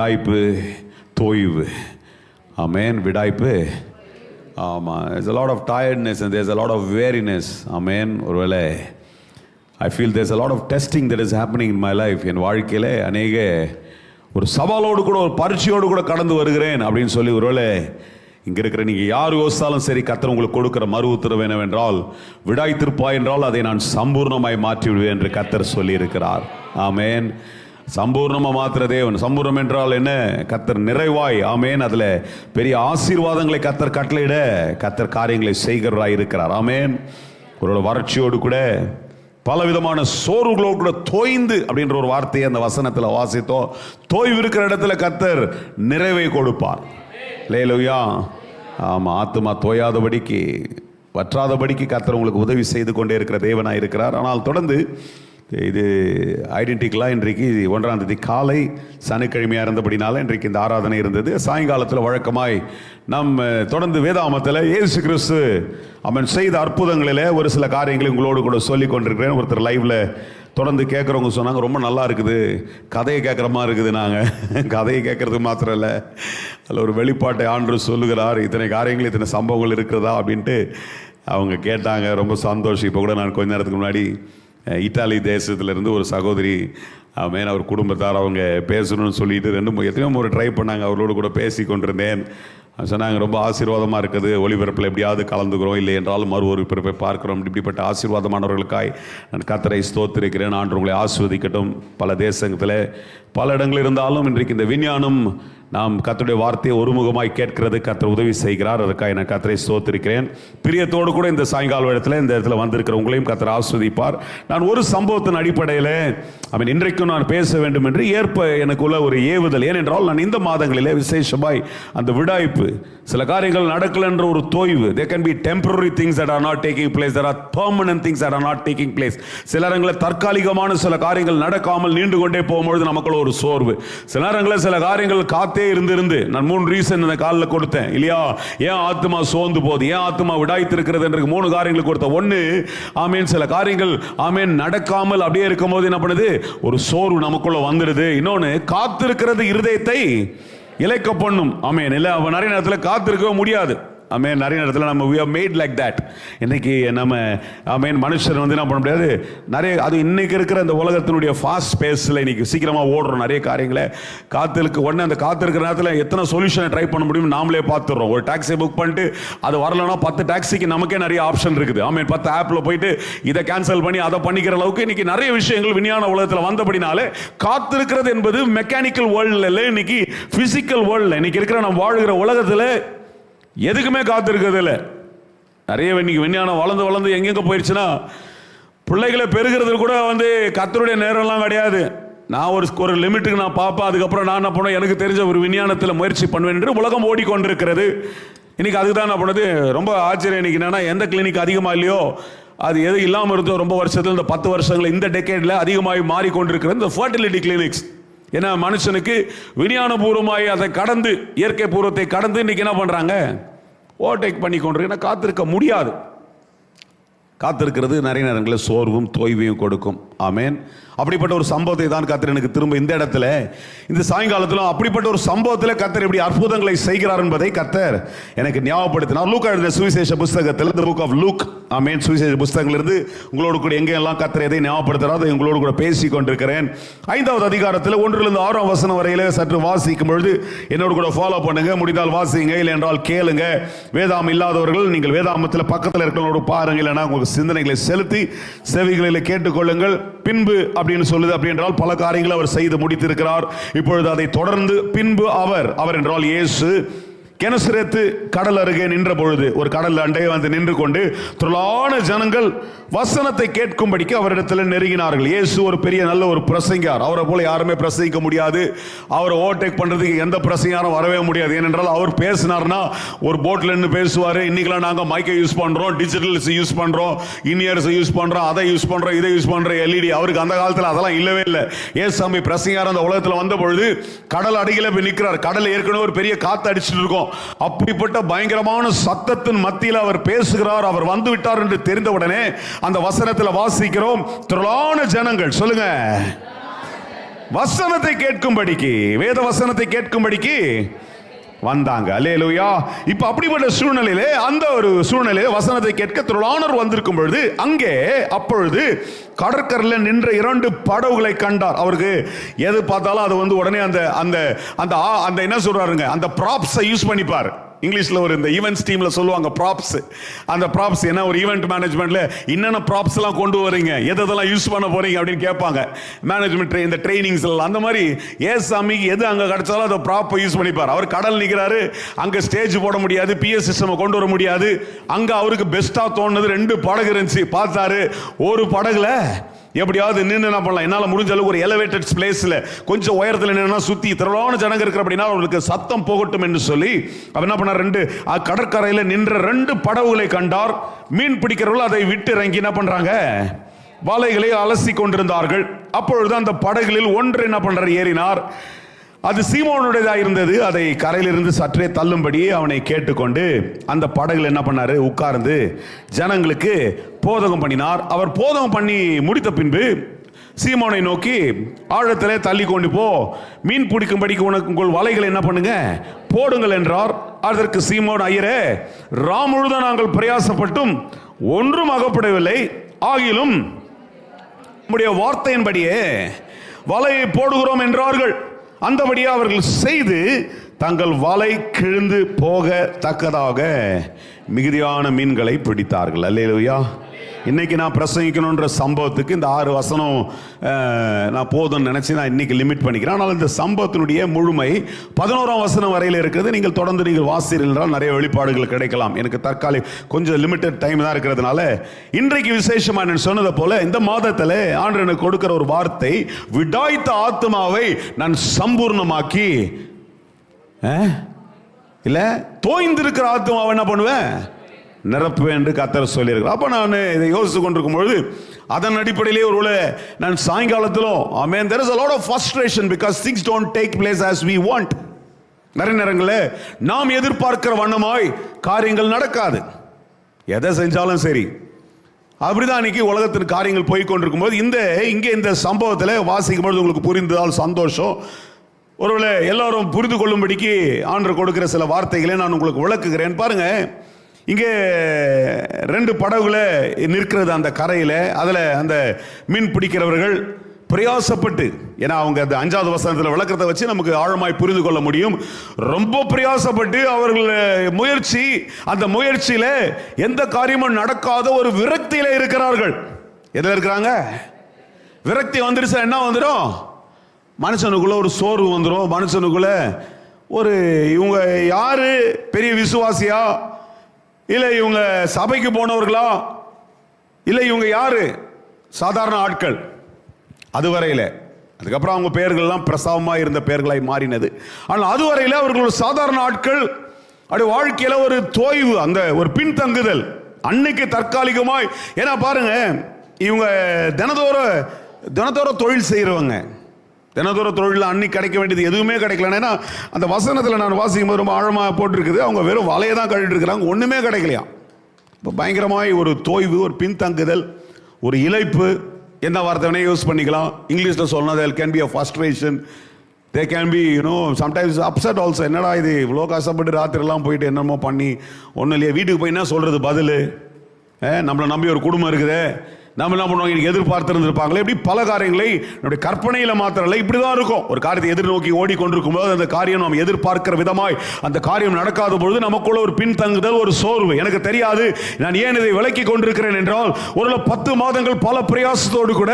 விடாய்ப்பு தோய்வு. ஆமென். விடாய்ப்பு. ஆமாம். there's a lot of tiredness and there's a lot of weariness. ஆமென். ஒருவேளை I feel there's a lot of testing that is happening in my life. என் வாழ்க்கையில் அநேக ஒரு சவாலோடு கூட ஒரு பரீட்சையோடு கூட கடந்து வருகிறேன் அப்படின்னு சொல்லி ஒருவேளை இங்கே இருக்கிற நீங்கள் யார் யோசித்தாலும் சரி, கர்த்தர் உங்களுக்கு கொடுக்குற மறு உத்தரவு என்னவென்றால், விடாய்த்திருப்பாய் என்றால் அதை நான் சம்பூர்ணமாய் மாற்றி விடுவேன் என்று கர்த்தர் சொல்லி இருக்கிறார். ஆமென். சம்பூர்ணமாக மாத்திர தேவன். சம்பூர்ணம் என்றால் என்ன? கர்த்தர் நிறைவாய். ஆமென். அதில் பெரிய ஆசீர்வாதங்களை கர்த்தர் கட்டளையிட கர்த்தர் காரியங்களை செய்கிறவராய் இருக்கிறார். ஆமென். ஒரு வறட்சியோடு கூட பலவிதமான சோர்வுகளோடு கூட தோய்ந்து அப்படின்ற ஒரு வார்த்தையை அந்த வசனத்தில் வாசித்தோம். தோய்வு இருக்கிற இடத்துல கர்த்தர் நிறைவை கொடுப்பார். அல்லேலூயா. ஆமாம். ஆத்துமா தோயாதபடிக்கு வற்றாதபடிக்கு கர்த்தர் உங்களுக்கு உதவி செய்து கொண்டே இருக்கிற தேவனாக இருக்கிறார். ஆனால் தொடர்ந்து இது ஐடென்டிக்கலாக இன்றைக்கு 1ஆம் தேதி காலை சனிக்கிழமையாக இருந்தபடினால இன்றைக்கு இந்த ஆராதனை இருந்தது. சாயங்காலத்தில் வழக்கமாய் நம்ம தொடர்ந்து வேதாமத்தில் இயேசு கிறிஸ்து அவன் செய்த அற்புதங்களில் ஒரு சில காரியங்களை உங்களோடு கூட சொல்லி கொண்டிருக்கிறேன். ஒருத்தர் லைவில் தொடர்ந்து கேட்குறவங்க சொன்னாங்க, ரொம்ப நல்லா இருக்குது, கதையை கேட்குற மாதிரி இருக்குது. நாங்கள் கதையை கேட்குறதுக்கு மாத்திரம் இல்லை, அதில் ஒரு வெளிப்பாட்டை ஆண்டவர் சொல்லுகிறார், இத்தனை காரியங்கள் இத்தனை சம்பவங்கள் இருக்கிறதா அப்படின்ட்டு அவங்க கேட்டாங்க. ரொம்ப சந்தோஷம். இப்போ கூட நான் கொஞ்ச நேரத்துக்கு முன்னாடி இத்தாலி தேசத்திலிருந்து ஒரு சகோதரி, ஆமென், அவர் குடும்பத்தார் அவங்க பேசணும்னு சொல்லிட்டு எத்தனையோ முறை ட்ரை பண்ணாங்க. அவரோடு கூட பேசி கொண்டிருந்தேன். சொன்னாங்க, ரொம்ப ஆசீர்வாதமாக இருக்குது, ஒளிபரப்பில் எப்படியாவது கலந்துக்கிறோம், இல்லை என்றாலும் மறு ஒளிபரப்பை பார்க்குறோம். இப்படிப்பட்ட ஆசீர்வாதமானவர்களுக்காய் நான் கர்த்தரை ஸ்தோத்திரிக்கிறேன். ஆண்டு உங்களை ஆசீர்வதிக்கட்டும். பல தேசத்தில் பல இடங்கள் இருந்தாலும் இன்றைக்கு இந்த விஞ்ஞானம் நாம் கர்த்தருடைய வார்த்தையை ஒருமுகமாய் கேட்கிறது கர்த்தர் உதவி செய்கிறார். அதற்காக நான் கர்த்தரை ஸ்தோத்திரிக்கிறேன். பிரியத்தோடு கூட இந்த சாயங்கால இந்த இடத்துல வந்திருக்கிற உங்களையும் கர்த்தர் ஆசீர்வதிப்பார். நான் ஒரு சம்பவத்தின் அடிப்படையில் அவன் இன்றைக்கும் நான் பேச வேண்டும் என்று எனக்குள்ள ஒரு ஏவுதல். ஏனென்றால் நான் இந்த மாதங்களிலே விசேஷமாய் அந்த விடாய்ப்பு, சில காரியங்கள் நடக்கல என்ற ஒரு தோய்வு. There can be temporary things that are not taking place. There are permanent things that are not taking place. சில நேரங்களில் தற்காலிகமான சில காரியங்கள் நடக்காமல் நீண்டு கொண்டே போகும்பொழுது நமக்குள்ள ஒரு சோர்வு. சில நேரங்களில் சில காரியங்கள் காத்தே இருந்து நான் 3 ரீசன் இந்த காலில் கொடுத்தேன் இல்லையா? ஏன் ஆத்மா சோர்ந்து போகுது, ஏன் ஆத்மா விடாய்த்திருக்கிறது என்று 3 காரியங்கள் கொடுத்தேன். ஒன்று, ஆமேன், சில காரியங்கள் ஆமேன் நடக்காமல் அப்படியே இருக்கும் போது என்ன பண்ணுது? ஒரு சோர்வு நமக்குள்ள வந்துடுது. இன்னொன்று, காத்திருக்கிறது இருதயத்தை இளைக்க பண்ணும். ஆமேன். இல்லை, அவன் நிறைய நேரத்தில் காத்திருக்கவே முடியாது. ஆமேன். நிறைய நேரத்தில் நம்ம we are made like that. இன்னைக்கு நம்ம ஆமேன் மனுஷன் என்ன பண்ண முடியாது. நிறைய அது இன்னைக்கு இருக்கிற அந்த உலகத்தினுடைய ஃபாஸ்ட் ஸ்பேஸில் இன்னைக்கு சீக்கிரமாக ஓடுறோம். நிறைய காரியங்களை காத்திருக்கு உடனே அந்த காத்திருக்கிற நேரத்தில் எத்தனை சொல்யூஷனை ட்ரை பண்ண முடியும் நாமளே பார்த்துடுறோம். ஒரு டாக்ஸி புக் பண்ணிட்டு அது வரலன்னா 10 டாக்ஸிக்கு நமக்கே நிறைய ஆப்ஷன் இருக்குது. ஆமேன். 10 ஆப்பில் போயிட்டு இதை கேன்சல் பண்ணி அதை பண்ணிக்கிற அளவுக்கு இன்னைக்கு நிறைய விஷயங்கள் விஞ்ஞான உலகத்தில் வந்தபடினாலே காத்திருக்கிறது என்பது மெக்கானிக்கல் வேர்ல்டில் இல்லை, இன்னைக்கு பிசிக்கல் வேர்ல்டில் இன்னைக்கு இருக்கிற நம்ம வாழ்கிற உலகத்தில் எதுக்குமே காத்திருக்கிறது இல்லை. நிறைய இன்னைக்கு விஞ்ஞானம் வளர்ந்து எங்கெங்க போயிடுச்சுன்னா பிள்ளைகளை பெருகிறது கூட கர்த்தருடைய நேரம்லாம் கிடையாது. நான் ஒரு லிமிட்டுக்கு நான் பார்ப்பேன், அதுக்கப்புறம் நான் என்ன பண்ணுவேன், எனக்கு தெரிஞ்ச ஒரு விஞ்ஞானத்தில் முயற்சி பண்ணுவேன் என்று உலகம் ஓடிக்கொண்டிருக்கிறது. இன்னைக்கு அதுக்கு தான் நான் பண்ணது. ரொம்ப ஆச்சரியம் இன்னைக்கு என்னன்னா, எந்த கிளினிக் அதிகமாக இல்லையோ அது எது இல்லாமல் இருந்தோ ரொம்ப வருஷத்தில் இந்த 10 வருஷங்கள் இந்த டெக்கேட்ல அதிகமாக மாறிக்கொண்டிருக்கிறது இந்த ஃபர்டிலிட்டி கிளினிக்ஸ். ஏன்னா மனுஷனுக்கு விஞ்ஞானபூர்வமாய் அதை கடந்து, இயற்கை பூர்வத்தை கடந்து இன்னைக்கு என்ன பண்றாங்க, ஓவர்டேக் பண்ணி கொண்டிருக்க. காத்திருக்க முடியாது. காத்திருக்கிறது நிறைய நேரங்களில் சோர்வும் தோய்வையும் கொடுக்கும். ஆமேன். அப்படிப்பட்ட ஒரு சம்பவத்தை தான் கர்த்தர் எனக்கு திரும்ப இந்த இடத்துல இந்த சாயங்காலத்திலும் அப்படிப்பட்ட ஒரு சம்பவத்தில் கர்த்தர் எப்படி அற்புதங்களை செய்கிறார் என்பதை கர்த்தர் எனக்கு ஞாபகப்படுத்தினார். லூக்கா எழுதின சுவிசேஷ புஸ்தகத்தில் the book of Luke, ஆமேன், சுவிசேஷ புஸ்தகத்திலிருந்து உங்களோடு கூட எங்கெல்லாம் கர்த்தர் எதை ஞாபகப்படுத்துகிறார் அதை உங்களோடு கூட பேசி கொண்டிருக்கிறேன். 5வது அதிகாரத்தில் 1லிருந்து 6ஆம் வசனம் வரையில சற்று வாசிக்கும் பொழுது என்னோடு கூட ஃபாலோ பண்ணுங்க. முடிந்தால் வாசிங்க, இல்லை என்றால் கேளுங்க. வேதாம் இல்லாதவர்கள் நீங்கள் வேதாமத்தில் பக்கத்தில் இருக்கிறவங்களோடு பாருங்க, இல்லைன்னா உங்களுக்கு சிந்தனைகளை செலுத்தி செவிகளில் கேட்டுக்கொள்ளுங்கள். பின்பு அப்படின்னு சொல்லுது. அப்படி என்றால் பல காரியங்களை அவர் செய்து முடித்திருக்கிறார். இப்பொழுது அதை தொடர்ந்து பின்பு அவர் என்றால் இயேசு கெனசரேத்து கடல் அருகே நின்ற பொழுது, ஒரு கடல் அண்டையே நின்று கொண்டு திரளான ஜனங்கள் வசனத்தை கேட்கும்படிக்கு அவரிடத்தில் நெருங்கினார்கள். இயேசு ஒரு பெரிய நல்ல ஒரு பிரசங்கியார். அவரை போல யாருமே பிரசங்கிக்க முடியாது. அவரை ஓவர்டேக் பண்றதுக்கு எந்த பிரசங்கியாரும் வரவே முடியாது. ஏனென்றால் அவர் பேசினார்னா ஒரு போட்ல நின்று பேசுவார். இன்னைக்கெல்லாம் நாங்கள் மைக்கை யூஸ் பண்றோம், டிஜிட்டல்ஸ் யூஸ் பண்றோம், இன்இயர்ஸ் யூஸ் பண்றோம், அதை யூஸ் பண்றோம், இதை யூஸ் பண்றோம், எல்இடி. அவருக்கு அந்த காலத்தில் அதெல்லாம் இல்லவே இல்லை. ஏசாமி பிரசங்கியார் அந்த உலகத்தில் வந்த பொழுது கடல் அடியில போய் நிற்கிறார். கடல் ஏற்கனவே ஒரு பெரிய காத்து அடிச்சுட்டு இருக்கும். அப்படிப்பட்ட பயங்கரமான சத்தத்தின் மத்தியில் அவர் பேசுகிறார். அவர் வந்து விட்டார் என்று தெரிந்தவுடனே அந்த வசனத்தில் வாசிக்கிறோம், திரளான ஜனங்கள், சொல்லுங்க, வசனத்தை கேட்கும்படிக்கு, வேத வசனத்தை கேட்கும்படிக்கு வந்தாங்க. அல்லேலூயா. இப்ப அப்படிப்பட்ட சூழ்நிலையிலே, அந்த ஒரு சூழ்நிலையிலே வசனத்தை கேட்க திரளானோர் வந்திருக்கும் பொழுது அங்கே அப்பொழுது கடற்கரையில் நின்ற 2 படகுகளை கண்டார். அவருக்கு எது பார்த்தாலும் அது உடனே அந்த அந்த அந்த என்ன சொல்றாருங்க, அந்த ப்ராப்ஸை யூஸ் பண்ணிப்பார். இங்கிலீஷ்ல ஒரு இந்த ஈவென்ட்ஸ் டீம்ல சொல்லுவாங்க ப்ராப்ஸ். அந்த ப்ராப்ஸ் என்ன, ஒரு ஈவென்ட் மேனேஜ்மெண்ட்ல என்னென்ன ப்ராப்ஸ் எல்லாம் கொண்டு வரீங்க, எதெல்லாம் யூஸ் பண்ண போறீங்க அப்படின்னு கேட்பாங்க. மேனேஜ்மெண்ட் இந்த ட்ரைனிங்ஸ் எல்லாம் அந்த மாதிரி ஏசாமிக்கு எது அங்க கிடைச்சாலும் அந்த ப்ராப்பை யூஸ் பண்ணிப்பார். அவர் கடல் நிற்கிறாரு, அங்க ஸ்டேஜ் போட முடியாது, பிஎஸ் சிஸ்டம் கொண்டு வர முடியாது. அங்க அவருக்கு பெஸ்டா தோணுது 2 படகு இருந்துச்சு. பார்த்தாரு, ஒரு படகுல எப்படியாவது நின்று என்ன பண்ணலாம், என்னால் முடிஞ்ச அளவுக்கு ஒரு எலிவேட்டட் பிளேஸ்ல கொஞ்சம் உயரத்தில் நின்னா சுத்தி திரளான ஜனங்க இருக்கிற அப்படின்னா அவர்களுக்கு சத்தம் போகட்டும் என்று சொல்லி அவர் என்ன பண்ணார், 2 கடற்கரையில் நின்ற 2 படகுகளை கண்டார். மீன் பிடிக்கிறவர்கள் அதை விட்டு இறங்கி என்ன பண்றாங்க, வலைகளை அலசி கொண்டிருந்தார்கள். அப்பொழுது அந்த படகுகளில் ஒன்று என்ன பண்றார், ஏறினார். அது சீமோனுடையதாக இருந்தது. அதை கரையிலிருந்து சற்றே தள்ளும்படி அவனை கேட்டுக்கொண்டு அந்த படகுல என்ன பண்ணாரு, உட்கார்ந்து ஜனங்களுக்கு போதகம் பண்ணினார். அவர் போதகம் பண்ணி முடித்த பின்பு சீமோனை நோக்கி, ஆழத்திலே தள்ளி கொண்டு போ, மீன் பிடிக்கும்படிக்கு உங்கள் வலைகளை என்ன பண்ணுங்க, போடுங்கள் என்றார். அதற்கு சீமோன், ஐயரே, ராம் முழுதும் நாங்கள் பிரயாசப்பட்டும் ஒன்றும் அகப்படவில்லை, ஆகிலும் உம்முடைய வார்த்தையின்படியே வலையை போடுகிறோம் என்றார்கள். அந்தபடியே அவர்கள் செய்து தங்கள் வலை கிழிந்து போகத்தக்கதாக மிகுதியான மீன்களை பிடித்தார்கள். அல்லேலூயா. இன்னைக்கு நான் பிரசங்கிக்கணுன்ற சம்பவத்துக்கு இந்த 6 வசனம் நான் போதும்னு நினைச்சு நான் இன்னைக்கு லிமிட் பண்ணிக்கிறேன். ஆனால் இந்த சம்பவத்தினுடைய முழுமை 11ஆம் வசனம் வரையில் இருக்கிறது. நீங்கள் தொடர்ந்து நீங்கள் வாசிக்கிறீர்கள், நிறைய வெளிப்பாடுகள் கிடைக்கலாம். எனக்கு தற்காலிக கொஞ்சம் லிமிட்டட் டைம் தான் இருக்கிறதுனால இன்றைக்கு விசேஷமா நான் சொன்னதை போல இந்த மாதத்தில் ஆண்டவர் எனக்கு கொடுக்கிற ஒரு வார்த்தை, விடாய்த்த ஆத்மாவை நான் சம்பூர்ணமாக்கி, இல்ல தோய்ந்திருக்கிற ஆத்மாவை என்ன பண்ணுவேன், நிரப்புவேன் என்று கர்த்தர் சொல்லியிருக்கிறார். அப்ப நான் இதை யோசித்து கொண்டிருக்கும் பொழுது அதன் அடிப்படையிலே ஒருவேளை நான் சாயங்காலத்திலும் ஆமென், there is a lot of frustration because things don't take place as we want. நிறைய நேரங்களில் நாம் எதிர்பார்க்கிற வண்ணமாய் காரியங்கள் நடக்காது. எதை செஞ்சாலும் சரி அப்படிதான் இன்னைக்கு உலகத்தின் காரியங்கள் போய் கொண்டிருக்கும் போது இங்கே இந்த சம்பவத்தில் வாசிக்கும் பொழுது உங்களுக்கு புரிந்ததால் சந்தோஷம். ஒருவேளை எல்லாரும் புரிந்து கொள்ளும்படிக்கு ஆண்டவர் கொடுக்கிற சில வார்த்தைகளை நான் உங்களுக்கு விளக்குகிறேன். பாருங்க, இங்கே 2 படகுல நிற்கிறது அந்த கரையில். அதில் அந்த மீன் பிடிக்கிறவர்கள் பிரயாசப்பட்டு, ஏன்னா அவங்க அந்த 5வது வசனத்தில் விளக்கத்தை வச்சு நமக்கு ஆழமாய் புரிந்து கொள்ள முடியும். ரொம்ப பிரயாசப்பட்டு அவர்கள் முயற்சி, அந்த முயற்சியில எந்த காரியமும் நடக்காத ஒரு விரக்தியில இருக்கிறார்கள். எதில் இருக்கிறாங்க, விரக்தி வந்துருச்சா என்ன வந்துடும், மனுஷனுக்குள்ள ஒரு சோர்வு வந்துடும். மனுஷனுக்குள்ள ஒரு இவங்க யாரு பெரிய விசுவாசியா, இல்லை இவங்க சபைக்கு போனவர்களா, இல்லை இவங்க யாரு சாதாரண ஆட்கள், அதுவரையில். அதுக்கப்புறம் அவங்க பெயர்கள்லாம் பிரசாவமாக இருந்த பெயர்களாய் மாறினது. ஆனால் அதுவரையில் அவர்கள் ஒரு சாதாரண ஆட்கள். அப்படி வாழ்க்கையில் ஒரு தோய்வு, அந்த ஒரு பின்தங்குதல் அன்னைக்கு தற்காலிகமாய். ஏன்னா பாருங்க, இவங்க தினத்தோற தொழில் செய்கிறவங்க. தினத்தோற தொழில் அன்னைக்கு கிடைக்க வேண்டியது எதுவுமே கிடைக்கல. ஏன்னா அந்த வசனத்தில் நான் வாசிக்கும் போது ரொம்ப ஆழமாக போட்டிருக்குது, அவங்க வெறும் வலையை தான் கழிட்டு இருக்கிறாங்க, ஒன்றுமே கிடைக்கலையா. இப்போ பயங்கரமாய் ஒரு தோய்வு, ஒரு பின்தங்குதல், ஒரு இழைப்பு, என்ன வார்த்தை யூஸ் பண்ணிக்கலாம். இங்கிலீஷில் சொன்னால் there can be a frustration, there can be sometimes upset also. என்னடா இது இவ்வளோ கஷ்டப்பட்டு ராத்திரிலாம் போயிட்டு என்னமோ பண்ணி ஒன்றும் இல்லையா, வீட்டுக்கு போய் என்ன சொல்கிறது பதில், நம்மளை நம்பி ஒரு குடும்பம் இருக்குது, நம்ம என்ன பண்ணுவாங்க, எதிர்பார்த்திருந்திருப்பாங்களே, இப்படி பல காரியங்களை நம்முடைய கற்பனையில் மாத்திரல இப்படிதான் இருக்கும். ஒரு காரியத்தை எதிர்நோக்கி ஓடிக்கொண்டிருக்கும் போது அந்த காரியம் நாம் எதிர்பார்க்கிற விதமாய் அந்த காரியம் நடக்காத பொழுது நமக்குள்ள ஒரு பின்தங்குதல், ஒரு சோர்வு. எனக்கு தெரியாது நான் ஏன் இதை விலக்கி கொண்டிருக்கிறேன் என்றால், ஒரு 10 மாதங்கள் பல பிரயாசத்தோடு கூட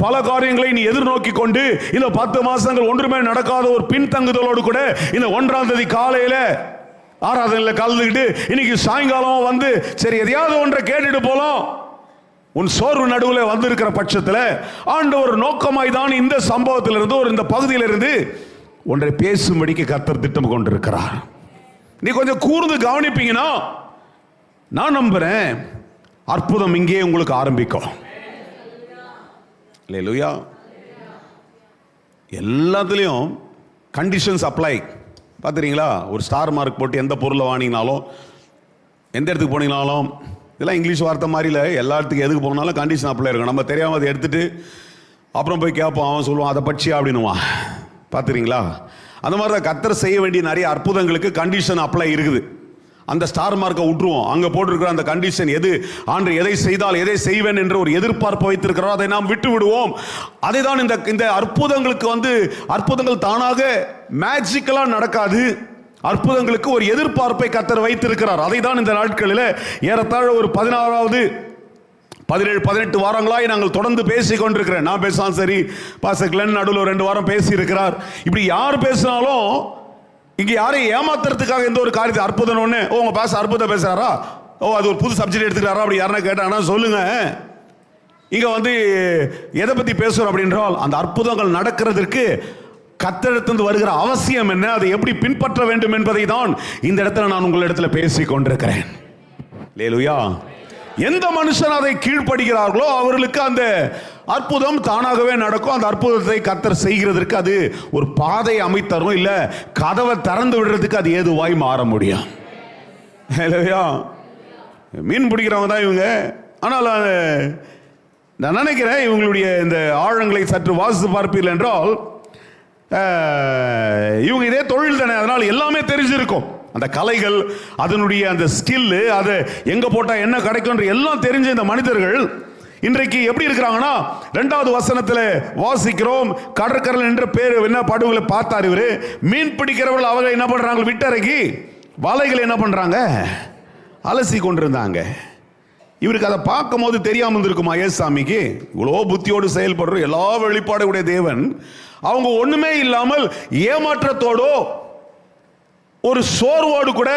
பல காரியங்களை நீ எதிர்நோக்கி கொண்டு இந்த 10 மாசங்கள் ஒன்றுமே நடக்காத ஒரு பின்தங்குதலோடு கூட இந்த 1ஆம் தேதி காலையில ஆராதனையில் கலந்துக்கிட்டு இன்னைக்கு சாயங்காலம் வந்து சரி எதையாவது ஒன்றை கேட்டுட்டு போலாம், உன் சோர்வு நடுவில் வந்திருக்கிற பட்சத்தில் ஆண்டவர் நோக்கமாய் தான் இந்த சம்பவத்திலிருந்து இந்த பகுதியிலிருந்து ஒன்றை பேசும்படிக்கு கர்த்தர் திட்டம் கொண்டிருக்கிறார். நீ கொஞ்சம் கூர்ந்து கவனிப்பீங்கன்னா நான் நம்புறேன் அற்புதம் இங்கே உங்களுக்கு ஆரம்பிக்கும். அல்லேலூயா. எல்லாத்துலேயும் கண்டிஷன்ஸ் அப்ளை. பார்த்துறீங்களா, ஒரு ஸ்டார் மார்க் போட்டு எந்த பொருளை வாங்கினாலும், எந்த இடத்துக்கு போனீங்கனாலும், இதெல்லாம் இங்கிலீஷ் வார்த்தை மாதிரி இல்லை, எல்லா இடத்துக்கு எதுக்கு போனாலும் கண்டிஷன் அப்ளை இருக்கும். நம்ம தெரியாமல் அதை எடுத்துட்டு அப்புறம் போய் கேட்போம், அவன் சொல்லுவான் அதை பட்சியா அப்படின்னுவான். பார்த்துறீங்களா? அந்த மாதிரி தான் கர்த்தர் செய்ய வேண்டிய நிறைய அற்புதங்களுக்கு கண்டிஷன் அப்ளை இருக்குது. அந்த ஸ்டார் மார்க்கை விட்டுருவோம். அங்கே போட்டிருக்கிற அந்த கண்டிஷன் எது, ஆண்டு எதை செய்தால் எதை செய்வேன் என்ற ஒரு எதிர்பார்ப்பு வைத்திருக்கிறோம், அதை நாம் விட்டு விடுவோம். அதை தான் இந்த அற்புதங்களுக்கு அற்புதங்கள் தானாக மேஜிக்கலா நடக்காது. அற்புதங்களுக்கு ஒரு எதிர்பார்ப்பை கர்த்தர் வைத்திருக்கிறார். அதை தான் இந்த நாட்களில் ஏறத்தாழ ஒரு 16வது 17-18 வாரங்களாய் நாங்கள் தொடர்ந்து பேசிக் கொண்டிருக்கிறேன். நான் பேசினாலும் சரி, பாஸ்டர் கிளென் நடுவில் 2 வாரம் பேசி இருக்கிறார். இப்படி யார் பேசினாலும் இங்க யாரையும் ஏமாத்துறதுக்காக எந்த ஒரு காரியத்தை அற்புதம் ஒண்ணு, உங்க பாஸ்டர் அற்புதம் பேசுறாரா, அது ஒரு புது சப்ஜெக்ட் எடுத்துக்கிறாரா அப்படி யாரா கேட்டாங்கன்னா சொல்லுங்க. இங்க எதை பத்தி பேசுறோம் அப்படின்றால், அந்த அற்புதங்கள் நடக்கிறதுக்கு கர்த்தரிடத்திலிருந்து வருகிற அவசியம் என்ன, அதை எப்படி பின்பற்ற வேண்டும் என்பதை தான் இந்த இடத்துல நான் உங்களிடத்துல பேசிக் கொண்டிருக்கிறேன். அல்லேலூயா. எந்த மனுஷன் அதை கீழ்ப்படுகிறார்களோ அவர்களுக்கு அந்த அற்புதம் தானாகவே நடக்கும். அந்த அற்புதத்தை கர்த்தர் செய்கிறதற்கு அது ஒரு பாதை அமைத்தரும், இல்ல கதவை திறந்து விடுறதுக்கு அது ஏதுவாய் மாற முடியும். மீன் பிடிக்கிறவங்க தான் இவங்க. ஆனால் நான் நினைக்கிறேன் இவங்களுடைய இந்த ஆழங்களை சற்று வாசித்து பார்ப்பீர்கள் என்றால், இவங்க இதே தொழில் தானே, அதனால் எல்லாமே தெரிஞ்சிருக்கும். அந்த கலைகள், அதனுடைய அந்த ஸ்கில், அது எங்க போட்டா என்ன கிடைக்கும் எல்லாம் தெரிஞ்ச இந்த மனிதர்கள் இன்றைக்கு எப்படி இருக்கிறாங்கன்னா, 2வது வசனத்தில் வாசிக்கிறோம், கடற்கரை என்ற பேர் என்ன படகுகளை பார்த்தார் இவரு. மீன் பிடிக்கிறவர்கள் அவங்க என்ன பண்றாங்க, விட்டறைக்கு வலைகளை என்ன பண்றாங்க, அலசி கொண்டிருந்தாங்க. இவருக்கு அதை பார்க்கும் போது தெரியாம இருந்திருக்குமா ஏசாமிக்கு? இவ்வளோ புத்தியோடு செயல்படுற எல்லா வெளிப்பாடுடைய தேவன் அவங்க ஒண்ணுமே இல்லாமல் ஏமாற்றத்தோடோ ஒரு சோர்வோடு கூட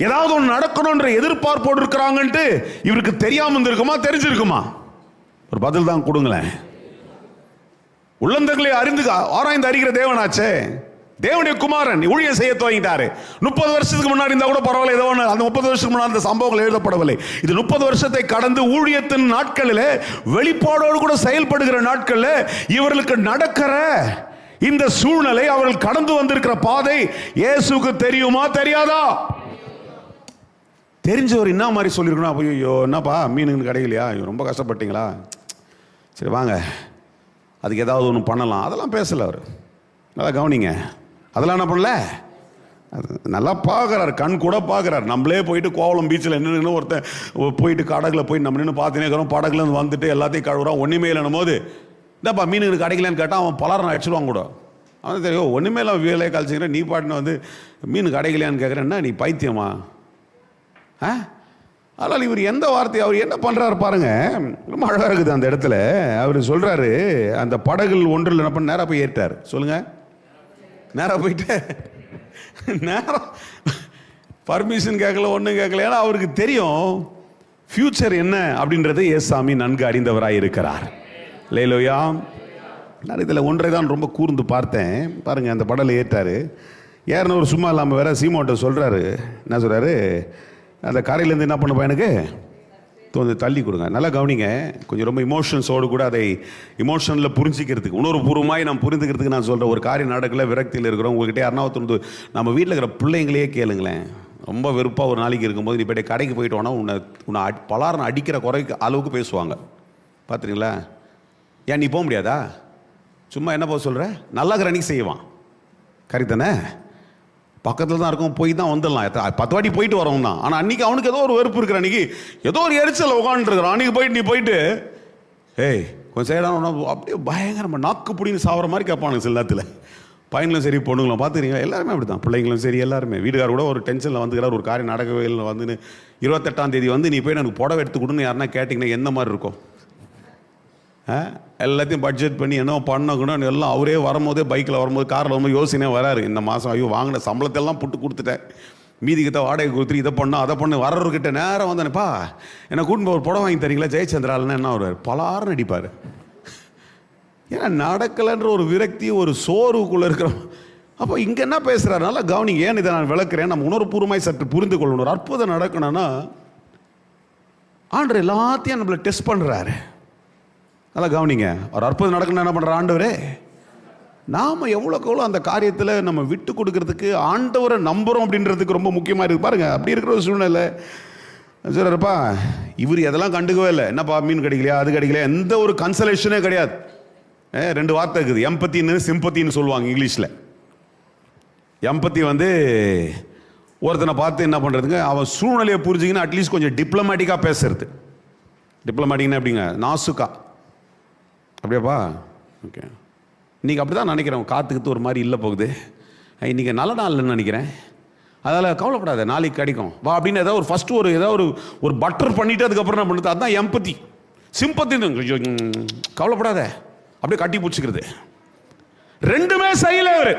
ஏதாவது ஒன்று நடக்கணும்ன்ற எதிர்பார்ப்போடு இருக்கிறாங்கன்ட்டு இவருக்கு தெரியாம இருந்திருக்குமா, தெரிஞ்சிருக்குமா? ஒரு பதில் தான் கொடுங்களேன். உள்ளந்தங்களை ஆராய்ந்து அறிகிற தேவனாச்சே, தேவனுடைய குமாரன் ஊழியம் செய்ய துவங்கிட்டாரு. 30 வருஷத்துக்கு முன்னாடி இருந்தா கூட பரவாயில்ல, ஏதோ அந்த 30 வருஷத்துக்கு முன்னாடி அந்த சம்பவங்கள் எழுதப்படவில்லை. இது 30 வருஷத்தை கடந்து ஊழியத்தின் நாட்களில் வெளிப்பாடோடு கூட செயல்படுகிற நாட்களில் இவர்களுக்கு நடக்கிற இந்த சூழ்நிலை, அவர்கள் கடந்து வந்திருக்கிற பாதை இயேசுக்கு தெரியுமா, தெரியாதா? தெரிஞ்சவர் என்ன மாதிரி சொல்லிருக்கணும், ஐயோ என்னப்பா மீனுக்கு கிடைக்கலையா, ரொம்ப கஷ்டப்பட்டீங்களா, சரி வாங்க அதுக்கு ஏதாவது ஒன்று பண்ணலாம், அதெல்லாம் பேசல அவர். நல்லா கவனிங்க, அதெல்லாம் என்ன பண்ணல, நல்லா பார்க்குறாரு, கண் கூட பார்க்குறாரு. நம்மளே போயிட்டு கோவளம் பீச்சில் என்ன ஒருத்தன் போயிட்டு கடகுல போய் நம்ம நின்று பார்த்துனே இருக்கிறோம், படகுல வந்துட்டு எல்லாத்தையும் கழுவுறான், ஒன்றுமே இல்லைன்னும் போது இந்தப்பா மீனுக்கு கிடைக்கலன்னு கேட்டால் அவன் பலரை அடிச்சிடுவான் கூட. அவன் தெரியும் ஒன்றுமே இல்லை, வேலையை கழிச்சுக்கிற நீ பாட்டுன்னு மீன் கிடைக்கலையான்னு கேட்குறேன்னா நீ பைத்தியமா? அதனால் இவர் எந்த வார்த்தை, அவர் என்ன பண்ணுறாரு பாருங்க, ரொம்ப அழகாக இருக்குது அந்த இடத்துல. அவர் சொல்கிறாரு, அந்த படகுகள் ஒன்றில் என்ன பண்ண நேராக போய் ஏறிட்டார். சொல்லுங்க, நேராக போயிட்டு நேரம் பர்மிஷன் கேட்கல, ஒன்றும் கேட்கல. ஏன்னா அவருக்கு தெரியும் ஃபியூச்சர் என்ன அப்படின்றது ஏசாமி நன்கு அறிந்தவராக இருக்கிறார். லேலோயா. நான் இதில் ஒன்றை தான் ரொம்ப கூர்ந்து பார்த்தேன். பாருங்கள், அந்த படலை ஏற்றாரு, ஏறினவர் சும்மா இல்லாமல் வேற சீமோட்ட சொல்கிறாரு, என்ன சொல்கிறாரு, அந்த கரையிலேருந்து என்ன பண்ண எனக்கு கொஞ்சம் தள்ளி கொடுங்க. நல்லா கவனிங்க, கொஞ்சம் ரொம்ப இமோஷன்ஸோடு கூட அதை இமோஷனில் புரிஞ்சிக்கிறதுக்கு, உணர்வுபூர்வமாய் நான் புரிந்துக்கிறதுக்கு நான் சொல்கிறேன். ஒரு காரியம் நடக்கல, விரக்தியில் இருக்கிறோம், உங்கள்கிட்ட யாருன்னா நம்ம வீட்டில் இருக்கிற பிள்ளைங்களையே கேளுங்களேன். ரொம்ப வெறுப்பாக ஒரு நாளைக்கு இருக்கும்போது நீ போய்ட்டு கடைக்கு போயிட்டு வானா உன்னை பலாரனை அடிக்கிற குறைக்கு அளவுக்கு பேசுவாங்க. பார்த்துறீங்களா? ஏன் நீ போக முடியாதா, சும்மா என்ன போக சொல்கிற, நல்லா இருக்கிற அன்றைக்கி செய்வான், கரெக்ட் தானே? பக்கத்தில் தான் இருக்கும், போய் தான் வந்துடலாம், 10 வாட்டி போயிட்டு வரவும் தான். ஆனால் அன்றைக்கி அவனுக்கு ஏதோ ஒரு வெறுப்பு இருக்கிற, அன்றைக்கி ஏதோ ஒரு எரிச்சல் உட்காந்துருக்குறான். அன்றைக்கி போயிட்டு நீ போயிட்டு ஏய் கொஞ்சம் சைடான அப்படியே பயங்கரமாக நாக்கு பிடின்னு சாப்பிட்ற மாதிரி கேட்பானுங்க சில நேரத்தில். பையனும் சரி பொண்ணுங்களும் பார்த்துக்கிறீங்களா, எல்லாருமே அப்படி தான், பிள்ளைங்களும் சரி எல்லாருமே. வீட்டுக்கார கூட ஒரு டென்ஷனில் வந்துக்கிறார், ஒரு காரியம் நடக்கவே இல்லை, வந்துன்னு 28ஆம் தேதி நீ போய் எனக்கு புடவை எடுத்து கொடுன்னு யாருன்னா கேட்டிங்கன்னா எந்த மாதிரி இருக்கும்? எல்லாத்தையும் பட்ஜெட் பண்ணி என்ன பண்ணக்கூடாது எல்லாம் அவரே வரும்போதே, பைக்கில் வரும்போது, காரில் வரும்போது யோசனையே வராரு, இந்த மாதம் ஐயோ வாங்கின சம்பளத்தெல்லாம் புட்டு கொடுத்துட்டேன், மீதிக்கிட்ட வாடகை கொடுத்துட்டு இதை பண்ணோம் அதை பண்ணு. வர்றவர்கிட்ட நேரம் வந்தேன்ப்பா என்னை கூட்டின்னு ஒரு புடவை வாங்கி தரீங்களா ஜெயச்சந்திராலன்னு என்ன வருவார், பலாருன்னு அடிப்பார். ஏன்னா நடக்கலைன்ற ஒரு விரக்தி, ஒரு சோர்வுக்குள்ளே இருக்கிறோம். அப்போ இங்கே என்ன பேசுகிறாரு, நல்லா கவனிங்க. ஏன் இதை நான் விளக்குறேன், நம்ம உணர்வுபூர்வமாய் சற்று புரிந்து கொள்ளணும். ஒரு அற்புதம் நடக்கணும்னா ஆண்டவர் எல்லாத்தையும் நம்மளை டெஸ்ட் பண்ணுறாரு. நல்லா கவனிங்க, ஒரு அற்புதம் நடக்கணும் என்ன பண்ணுற ஆண்டவரே, நாம் எவ்வளோக்கு எவ்வளோ அந்த காரியத்தில் நம்ம விட்டு கொடுக்கறதுக்கு ஆண்டவரை நம்புகிறோம் அப்படின்றதுக்கு ரொம்ப முக்கியமாக இருக்குது. பாருங்கள், அப்படி இருக்கிற ஒரு சூழ்நிலை சொல்கிறப்பா இவர் எதெல்லாம் கண்டுக்கவே இல்லை, என்னப்பா மீன் கிடைக்கலையா அது கிடைக்கலையா, எந்த ஒரு கன்சலேஷனே கிடையாது. 2 வார்த்தை இருக்குது. எம்பத்தின்னு சிம்பத்தின்னு சொல்லுவாங்க இங்கிலீஷில். எம்பத்தி வந்து ஒருத்தனை பார்த்து என்ன பண்ணுறதுங்க, அவன் சூழ்நிலையை புரிஞ்சுக்கின்னு அட்லீஸ்ட் கொஞ்சம் டிப்ளமேட்டிக்காக பேசுறது. டிப்ளமேட்டிக்னா எப்படிங்க, நாசுக்கா, அப்படியாப்பா? ஓகே, இன்றைக்கி அப்படி தான் நினைக்கிறேன். காற்றுக்கிட்டு ஒரு மாதிரி இல்லை போகுது, இன்றைக்கி நல்ல நாள்னு நினைக்கிறேன், அதனால் கவலைப்படாத, நாளைக்கு கிடைக்கும் வா அப்படின்னு ஏதாவது ஒரு ஃபஸ்ட்டு ஒரு பட்டர் பண்ணிவிட்டு அதுக்கப்புறம் என்ன பண்ணுறது, அதுதான் எம்பத்தி. சிம்பத்தி கவலைப்படாத அப்படியே கட்டி பிடிச்சிக்கிறது. ரெண்டுமே செய்யல அவர்.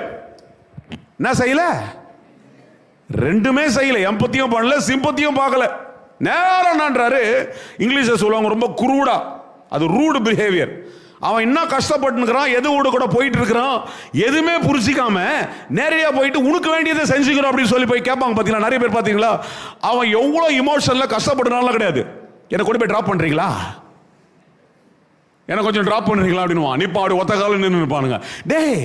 என்ன செய்யல? ரெண்டுமே செய்யல. எம்பத்தியும் பண்ணல, சிம்பத்தியும் பார்க்கல. நேரம் என்னன்றாரு, இங்கிலீஷில் சொல்லுவாங்க ரொம்ப குரூடா, அது ரூடு பிஹேவியர். அவன் இன்னும் கஷ்டப்பட்டுக்கிறான், எது வீடு கூட போயிட்டு இருக்கிறான், எதுவுமே புரிஞ்சிக்காம நேரடியாக போயிட்டு உனக்கு வேண்டியதை செஞ்சுக்கிறோம் அப்படின்னு சொல்லி போய் கேட்பாங்க. பார்த்தீங்களா, நிறைய பேர் பார்த்தீங்களா? அவன் எவ்வளோ இமோஷனில் கஷ்டப்படுறான்லாம் கிடையாது. எனக்கு கொண்டு போய் ட்ராப் பண்ணுறீங்களா, எனக்கு கொஞ்சம் ட்ராப் பண்ணுறீங்களா அப்படின்னு நிப்பா, அப்படி ஒத்த காலம் நின்று நிற்பானுங்க. டேய்,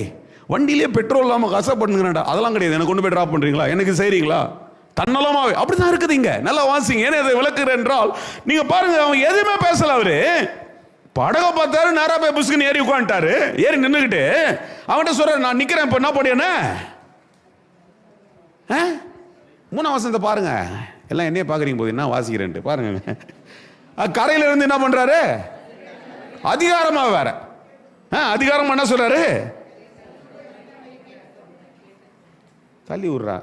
வண்டியிலே பெட்ரோல் இல்லாமல் கஷ்டப்படுங்கிறா, அதெல்லாம் கிடையாது. எனக்கு கொண்டு போய் ட்ராப் பண்ணுறீங்களா, எனக்கு செய்கிறீங்களா, தன்னலமாவே அப்படி தான் இருக்குது இங்கே. நல்லா வாசிங்க, ஏன்னா இதை விளக்குறேன் என்றால் நீங்கள் பாருங்க, அவன் எதுவுமே பேசல. அவரு படகை பார்த்தாரு, நேராக போய் புஸ்குன்னு ஏறி உட்காந்துட்டாரு. ஏறி நின்றுக்கிட்டு அவன்கிட்ட சொல்ற, நான் நிற்கிறேன் இப்போ, என்ன படியான 3ஆம் வசனத்தை பாருங்க. எல்லாம் என்னையே பார்க்குறீங்க போது என்ன வாசிக்கிறேன்ட்டு பாருங்க. கரையில இருந்து என்ன பண்றாரு, அதிகாரமா வேற அதிகாரம் என்ன சொல்றாரு, தள்ளி விடுறா.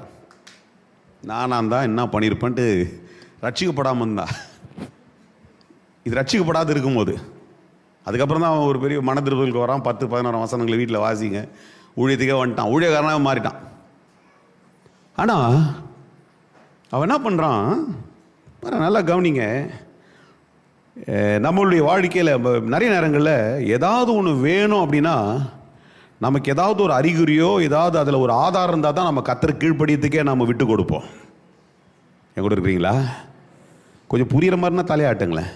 நானாம் தான் என்ன பண்ணியிருப்பேன்ட்டு ரட்சிக்கப்படாமல் இருந்தா, இது ரட்சிக்கப்படாது இருக்கும்போது அதுக்கப்புறம் தான் அவன் ஒரு பெரிய மனதிருப்பலுக்கு வரான். 10-11 வசனங்களை வீட்டில் வாசிங்க. ஊழியத்துக்கே வந்துட்டான், ஊழியக்காரனாக மாறிட்டான். ஆனால் அவன் என்ன பண்ணுறான், நல்லா கவனிங்க. நம்மளுடைய வாழ்க்கையில் நிறைய நேரங்களில் ஏதாவது ஒன்று வேணும் அப்படின்னா, நமக்கு ஏதாவது ஒரு அறிகுறியோ ஏதாவது அதில் ஒரு ஆதாரம் இருந்தால் தான் நம்ம கர்த்தருக்கு கீழ்ப்படியத்துக்கே நம்ம விட்டு கொடுப்போம். என் கூட இருக்கிறீங்களா? கொஞ்சம் புரிகிற மாதிரினா தலையாட்டுங்களேன்.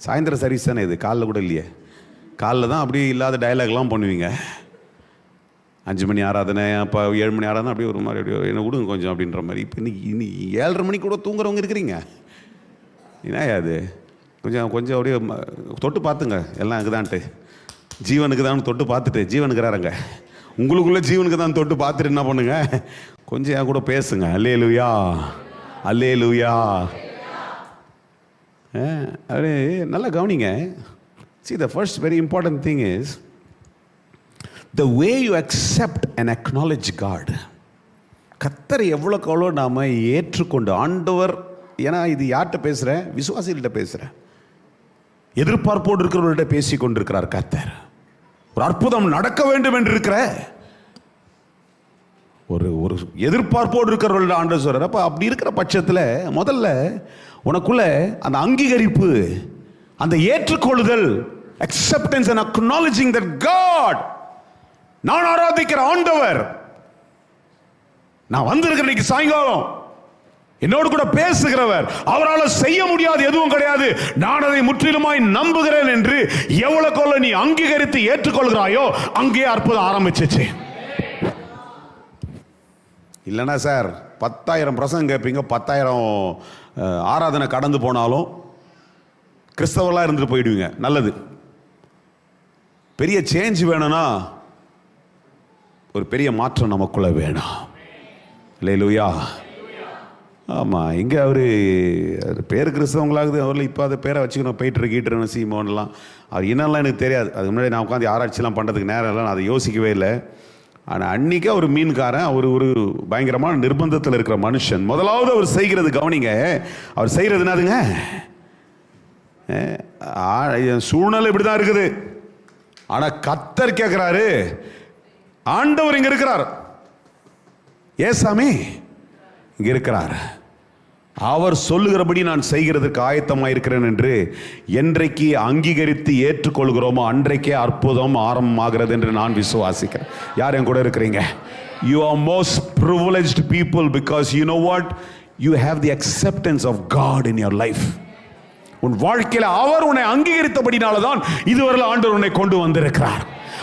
சாயந்தரம் சர்வீஸ் தானே இது, காலைல கூட இல்லையே. காலைல தான் அப்படியே இல்லாத டயலாக்லாம் பண்ணுவீங்க. 5 மணி ஆராதனை, அப்போ 7 மணி ஆராதனை, அப்படியே ஒரு மாதிரி அப்படியே என்ன விடுங்க கொஞ்சம் அப்படின்ற மாதிரி. இப்போ இன்னைக்கு 7:30 மணிக்கு கூட தூங்குறவங்க இருக்கிறீங்க. என்ன அது, கொஞ்சம் அப்படியே தொட்டு பார்த்துங்க, எல்லாம் இருக்குதான்ட்டு, ஜீவனுக்கு தான் தொட்டு பார்த்துட்டு, ஜீவனுக்குறாருங்க உங்களுக்குள்ள ஜீவனுக்கு தான் தொட்டு பார்த்துட்டு என்ன பண்ணுங்க, கொஞ்சம் என் கூட பேசுங்க. அல்லேலூயா, அல்லேலூயா. அப்படியே நல்லா கவனிங்க. See, the first very important thing is the way you accept and acknowledge God. கர்த்தரை எவ்வளோ நாம் ஏற்றுக்கொண்டு, ஆண்டவர், ஏன்னா இது யார்கிட்ட பேசுகிறேன், விசுவாசிகள்கிட்ட பேசுகிறேன். எதிர்பார்ப்போடு இருக்கிறவர்கள்ட்ட பேசி கொண்டிருக்கிறார் கர்த்தர். ஒரு அற்புதம் நடக்க வேண்டும் என்று இருக்கிற ஒரு எதிர்பார்ப்போடு இருக்கிறவர்கள்ட்ட ஆண்டவர் சொல்கிறார். அப்போ அப்படி இருக்கிற பட்சத்தில் முதல்ல உனக்குள்ள அந்த அங்கீகரிப்பு, அந்த ஏற்றுக்கொள்ளுதல், acceptance and acknowledging that God, நான் ஆராதிக்கிற ஆண்டவர், நான் வந்திருக்கிற இன்னைக்கு சாயங்காலம் என்னோடு கூட பேசுகிறவர், அவரால் செய்ய முடியாது எதுவும் கிடையாது, நான் அதை முற்றிலுமாய் நம்புகிறேன் என்று எவ்வளவுக்குள்ள நீ அங்கீகரித்து ஏற்றுக்கொள்கிறாயோ அங்கே அற்புதம் ஆரம்பிச்சிச்சு. இல்லைன்னா சார் 10,000 பிரசங்கம் கேட்பீங்க, 10,000 ஆராதனை கடந்து போனாலும் கிறிஸ்தவர்களாக இருந்துட்டு போயிடுவீங்க. நல்லது. பெரிய சேஞ்ச் வேணும்னா ஒரு பெரிய மாற்றம் நமக்குள்ள வேணும். அல்லேலூயா. ஆமாம், இங்கே அவர் பேர் கிறிஸ்தவங்களாகுது, அவரில் இப்போ அதை பேரை வச்சுக்கணும், போயிட்டுருக்கீட்டுன்னு சீமோன்லாம். அவர் என்னெல்லாம் எனக்கு தெரியாது. அதுக்கு முன்னாடி நான் உட்காந்து ஆராய்ச்சிலாம் பண்ணுறதுக்கு நேரம் இல்லை, நான் அதை யோசிக்கவே இல்லை. ஆனால் அன்றைக்கே ஒரு மீன்காரன், ஒரு பயங்கரமான நிர்பந்தத்தில் இருக்கிற மனுஷன். முதலாவது அவர் செய்கிறது கவனிங்க, அவர் செய்கிறது என்னதுங்க, சூழ்நிலை இப்படி தான் இருக்குது. ஆனால் கர்த்தர் கேட்குறாரு, ஆண்டவர் இங்கே இருக்கிறார், ஏசாமி இங்கே இருக்கிறார், அவர் சொல்லுகிறபடி நான் செய்கிறதுக்கு ஆயத்தமாக இருக்கிறேன் என்று என்றைக்கு அங்கீகரித்து ஏற்றுக்கொள்கிறோமோ அன்றைக்கே அற்புதம் ஆரம்பமாகிறது என்று நான் விசுவாசிக்கிறேன். யார் என் கூட இருக்கிறீங்க? You are most privileged people because you know what? You have the acceptance of God in your life. உன் வாழ்க்கையில் அவர் உன்னை அங்கீகரித்தபடினால தான் இதுவரை ஆண்டவர் உன்னை கொண்டு வந்திருக்கிறார்.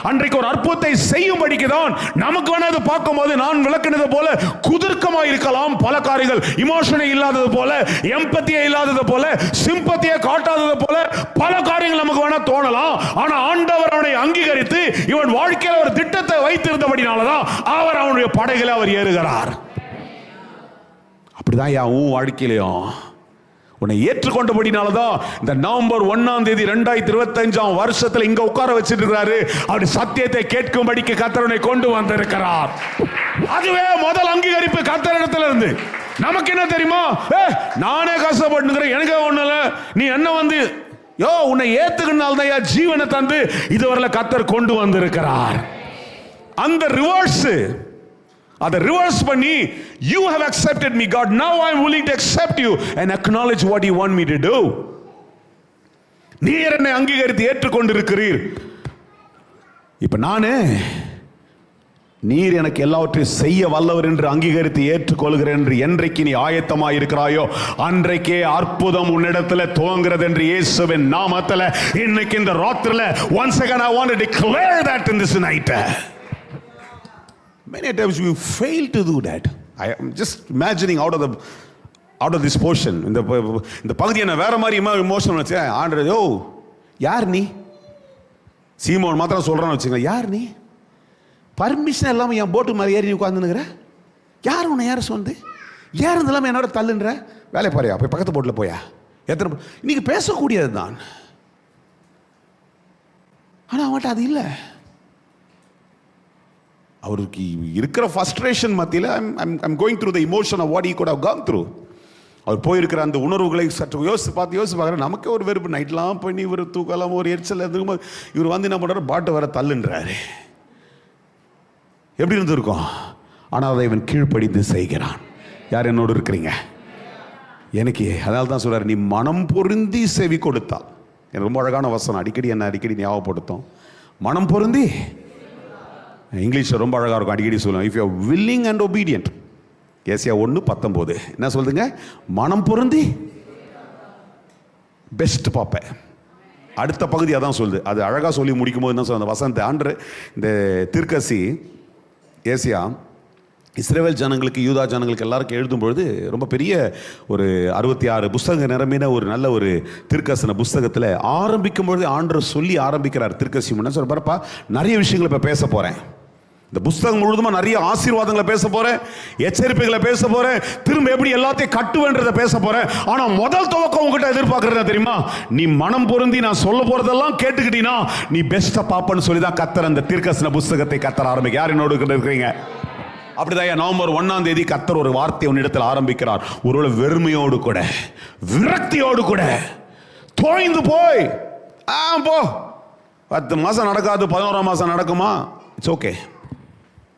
அன்றைக்கு ஒரு அற்புதத்தை செய்யும்படிக்கு தான். நமக்கு வேணா அது பார்க்கும்போது நான் விளக்கினது போல குதர்க்கமா இருக்கலாம். பல காரியங்கள் இமோஷனே இல்லாதது போல, எம்பத்தியே இல்லாதது போல, சிம்பத்தியே காட்டாதது போல பல காரியங்கள் நமக்கு வேணா தோணலாம். ஆனா ஆண்டவர் அவனை அங்கீகரித்து இவன் வாழ்க்கையில் ஒரு திட்டத்தை வைத்திருந்தபடினாலதான் அவர் அவனுடைய படைகளை அவர் ஏறுகிறார். அப்படிதான் உன் வாழ்க்கையிலையும் உன்னை ஏற்றுக்கொண்டபடினாலதான் இந்த நவம்பர் 1ஆம் தேதி 2025 வருஷத்துல இங்க உட்கார வச்சிட்டு இருக்கிறாரு. அப்படி சத்தியத்தை கேட்கும்படிக்கு கர்த்தரை கொண்டு வந்திருக்கிறார். அதுவே முதல் அங்கீகரிப்பு கர்த்தரிடத்துல இருந்து. நமக்கு என்ன தெரியுமா, நானே கஷ்டப்பட்டுக்கிறேன், எனக்கு ஒண்ணு இல்ல, நீ என்ன வந்து உன்னை ஏத்துக்கினால்தான் ஜீவனை தந்து இதுவரை கர்த்தர் கொண்டு வந்திருக்கிறார். அந்த ரிவர்ஸ், அதை ரிவர்ஸ் பண்ணி, you have accepted me God, now I am willing to accept you and acknowledge what you want me to do. நீர் என்னை அங்கீகரித்து ஏற்றுக்கொண்டிருக்கிறீர். இப்ப நானே நீர் எனக்கு எல்லாவற்றையும் செய்ய வல்லவர் என்று அங்கீகரித்து ஏற்றுக்கொள்கிறேன் என்று என்றைக்கு நீ ஆயத்தமாக இருக்கிறாயோ அன்றைக்கே அற்புதம் உன்னிடத்துல துவங்குகிறது என்று இயேசுவின் நாமத்தில் இன்னைக்கு இந்த ராத்திரில once again I want to declare that in this night. Many times we fail to do that. I am just imagining out of this portion. இந்த பகுதியை நான் வேற மாதிரி இமோஷனல் வச்சேன். ஆண்டவர், யார் நீ? சீமோன் மாத்திரம் சொல்றான்னு வச்சுங்க, யார் நீ? பர்மிஷன் இல்லாம என் போட்டு மாதிரி ஏறி உட்காந்துனுங்கிற? யார் உன்னை யார் சொன்னது? யார் இல்லாம என்னோட தள்ளுன்ற? வேலை பாரியா, போய் பக்கத்து போட்டில் போயா. எத்தனை இன்னைக்கு பேசக்கூடியது தான், ஆனா அவன்கிட்ட அது இல்லை. அவருக்கு இருக்கிற ஃப்ரஸ்ட்ரேஷன் மத்தியில் I'm going through the emotion of what he could have gone through. அவர் போயிருக்கிற அந்த உணர்வுகளை சற்று யோசிச்சு பார்க்குறேன். நமக்கே ஒரு வெறுப்பு, நைட்லாம் பண்ணி இவர் தூக்கலாம், ஒரு எரிச்சல் இருக்கும்போது இவர் வந்து என்ன பண்ணுறாரு, பாட்டு வர தள்ளுன்றாரு. எப்படி இருந்திருக்கும்? ஆனால் அதை இவன் கீழ்ப்படிந்து செய்கிறான். யார் என்னோடு இருக்கிறீங்க? எனக்கு அதனால தான் சொல்கிறார், நீ மனம் பொருந்தி செவி கொடுத்தா. எனக்கு ரொம்ப அழகான வசனம், அடிக்கடி ஞாபகப்படுத்தும். மனம் பொருந்தி, இங்கிலீஷில் ரொம்ப அழகாக இருக்கும், அடிக்கடி சொல்லுவோம், if you are willing and obedient. Asia 1:19 என்ன சொல்லுதுங்க? மனம் பொருந்தி பெஸ்ட் பார்ப்பேன். அடுத்த பகுதி அதான் சொல்லுது. அது அழகாக சொல்லி முடிக்கும் போது என்ன சொல்ல, அந்த வசனத்தை ஆண்டு இந்த தீர்க்கதரிசி ஏசியா இஸ்ரவேல் ஜனங்களுக்கு, யூதா ஜனங்களுக்கு எல்லாருக்கும் எழுதும் பொழுது ரொம்ப பெரிய ஒரு 66 புஸ்தக நிரம்பின ஒரு நல்ல ஒரு தீர்க்கதரிசன புஸ்தகத்தில் ஆரம்பிக்கும் பொழுது ஆண்டவர் சொல்லி ஆரம்பிக்கிறார். தீர்க்கதரிசி முன்ன சொல்ல பாருப்பா, நிறைய விஷயங்களை இப்போ பேச போகிறேன். இந்த புஸ்தகம் முழுவதுமா நிறைய ஆசீர்வாதங்களை பேச போறேன், எச்சரிப்புகளை பேச போறேன், திரும்ப எப்படி எல்லாத்தையும் கட்டுவேன்றதை பேச போறேன். ஆனா முதல் துவக்கம் உங்ககிட்ட எதிர்பார்க்கறதா தெரியுமா? நீ மனம் பொருந்தி நான் சொல்ல போறதெல்லாம் கேட்டுக்கிட்டீங்கன்னா நீ பெஸ்ட்டா பாப்பன்னு சொல்லி தான் கர்த்தர் அந்த தீர்க்கதரிசன புஸ்தகத்தை கர்த்தர் ஆரம்பிக்க. யார் என்னோடு இருக்கிறீங்க? அப்படிதான் நவம்பர் 1ஆம் தேதி கர்த்தர் ஒரு வார்த்தை உன்னிடத்தில் ஆரம்பிக்கிறார். ஒருவேளை வெறுமையோடு கூட, விரக்தியோடு கூட, தோய்ந்து போய் போ 10 மாசம் நடக்காது, 11ஆம் மாசம் நடக்குமா? It's okay.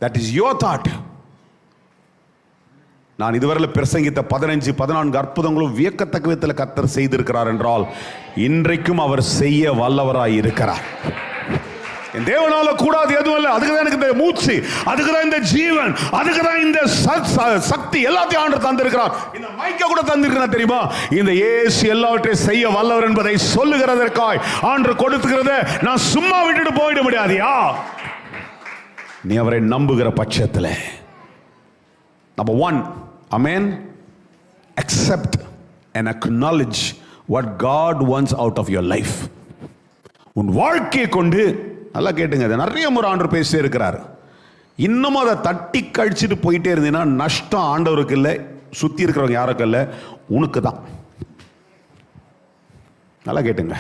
That is your thought. நான் இதுவரையில் பிரசங்கித்த 15-14 அற்புதங்களும் வியக்கத்தக்க விதத்தில் கர்த்தர் செய்திருக்கிறார் என்றால் இன்றைக்கும் அவர் செய்ய வல்லவராய் இருக்கிறார். என் தேவனால கூடாது எதுவும் இல்லை. அதுக்குதான் எனக்கு இந்த மூச்சு, அதுக்குதான் இந்த ஜீவன், அதுக்குதான் இந்த சக்தி எல்லாத்தையும் ஆண்டவர் தந்திருக்கிறார். இந்த மைக்க கூட தந்திருக்கிறார் தெரியுமா? இந்த இயேசு எல்லாவற்றையும் செய்ய வல்லவர் என்பதை சொல்லுகிறதற்காய் ஆண்டவர் கொடுத்துக்கிறத நான் சும்மா விட்டுட்டு போயிட முடியாதியா? நீ அவரை நம்புகிற பட்சத்தில் number 1, amen, accept and acknowledge what God wants out of your life. உன் வாழ்க்கையை கொண்டு நல்லா கேட்டுங்க, அதை நிறைய முறை ஆண்டவர் பேசிட்டே இருக்கிறார். இன்னமும் அதை தட்டி கழிச்சுட்டு போயிட்டே இருந்தீங்கன்னா நஷ்டம் ஆண்டவருக்கு இல்லை, சுற்றி இருக்கிறவங்க யாருக்கும் இல்லை, உனக்கு தான். நல்லா கேட்டுங்க,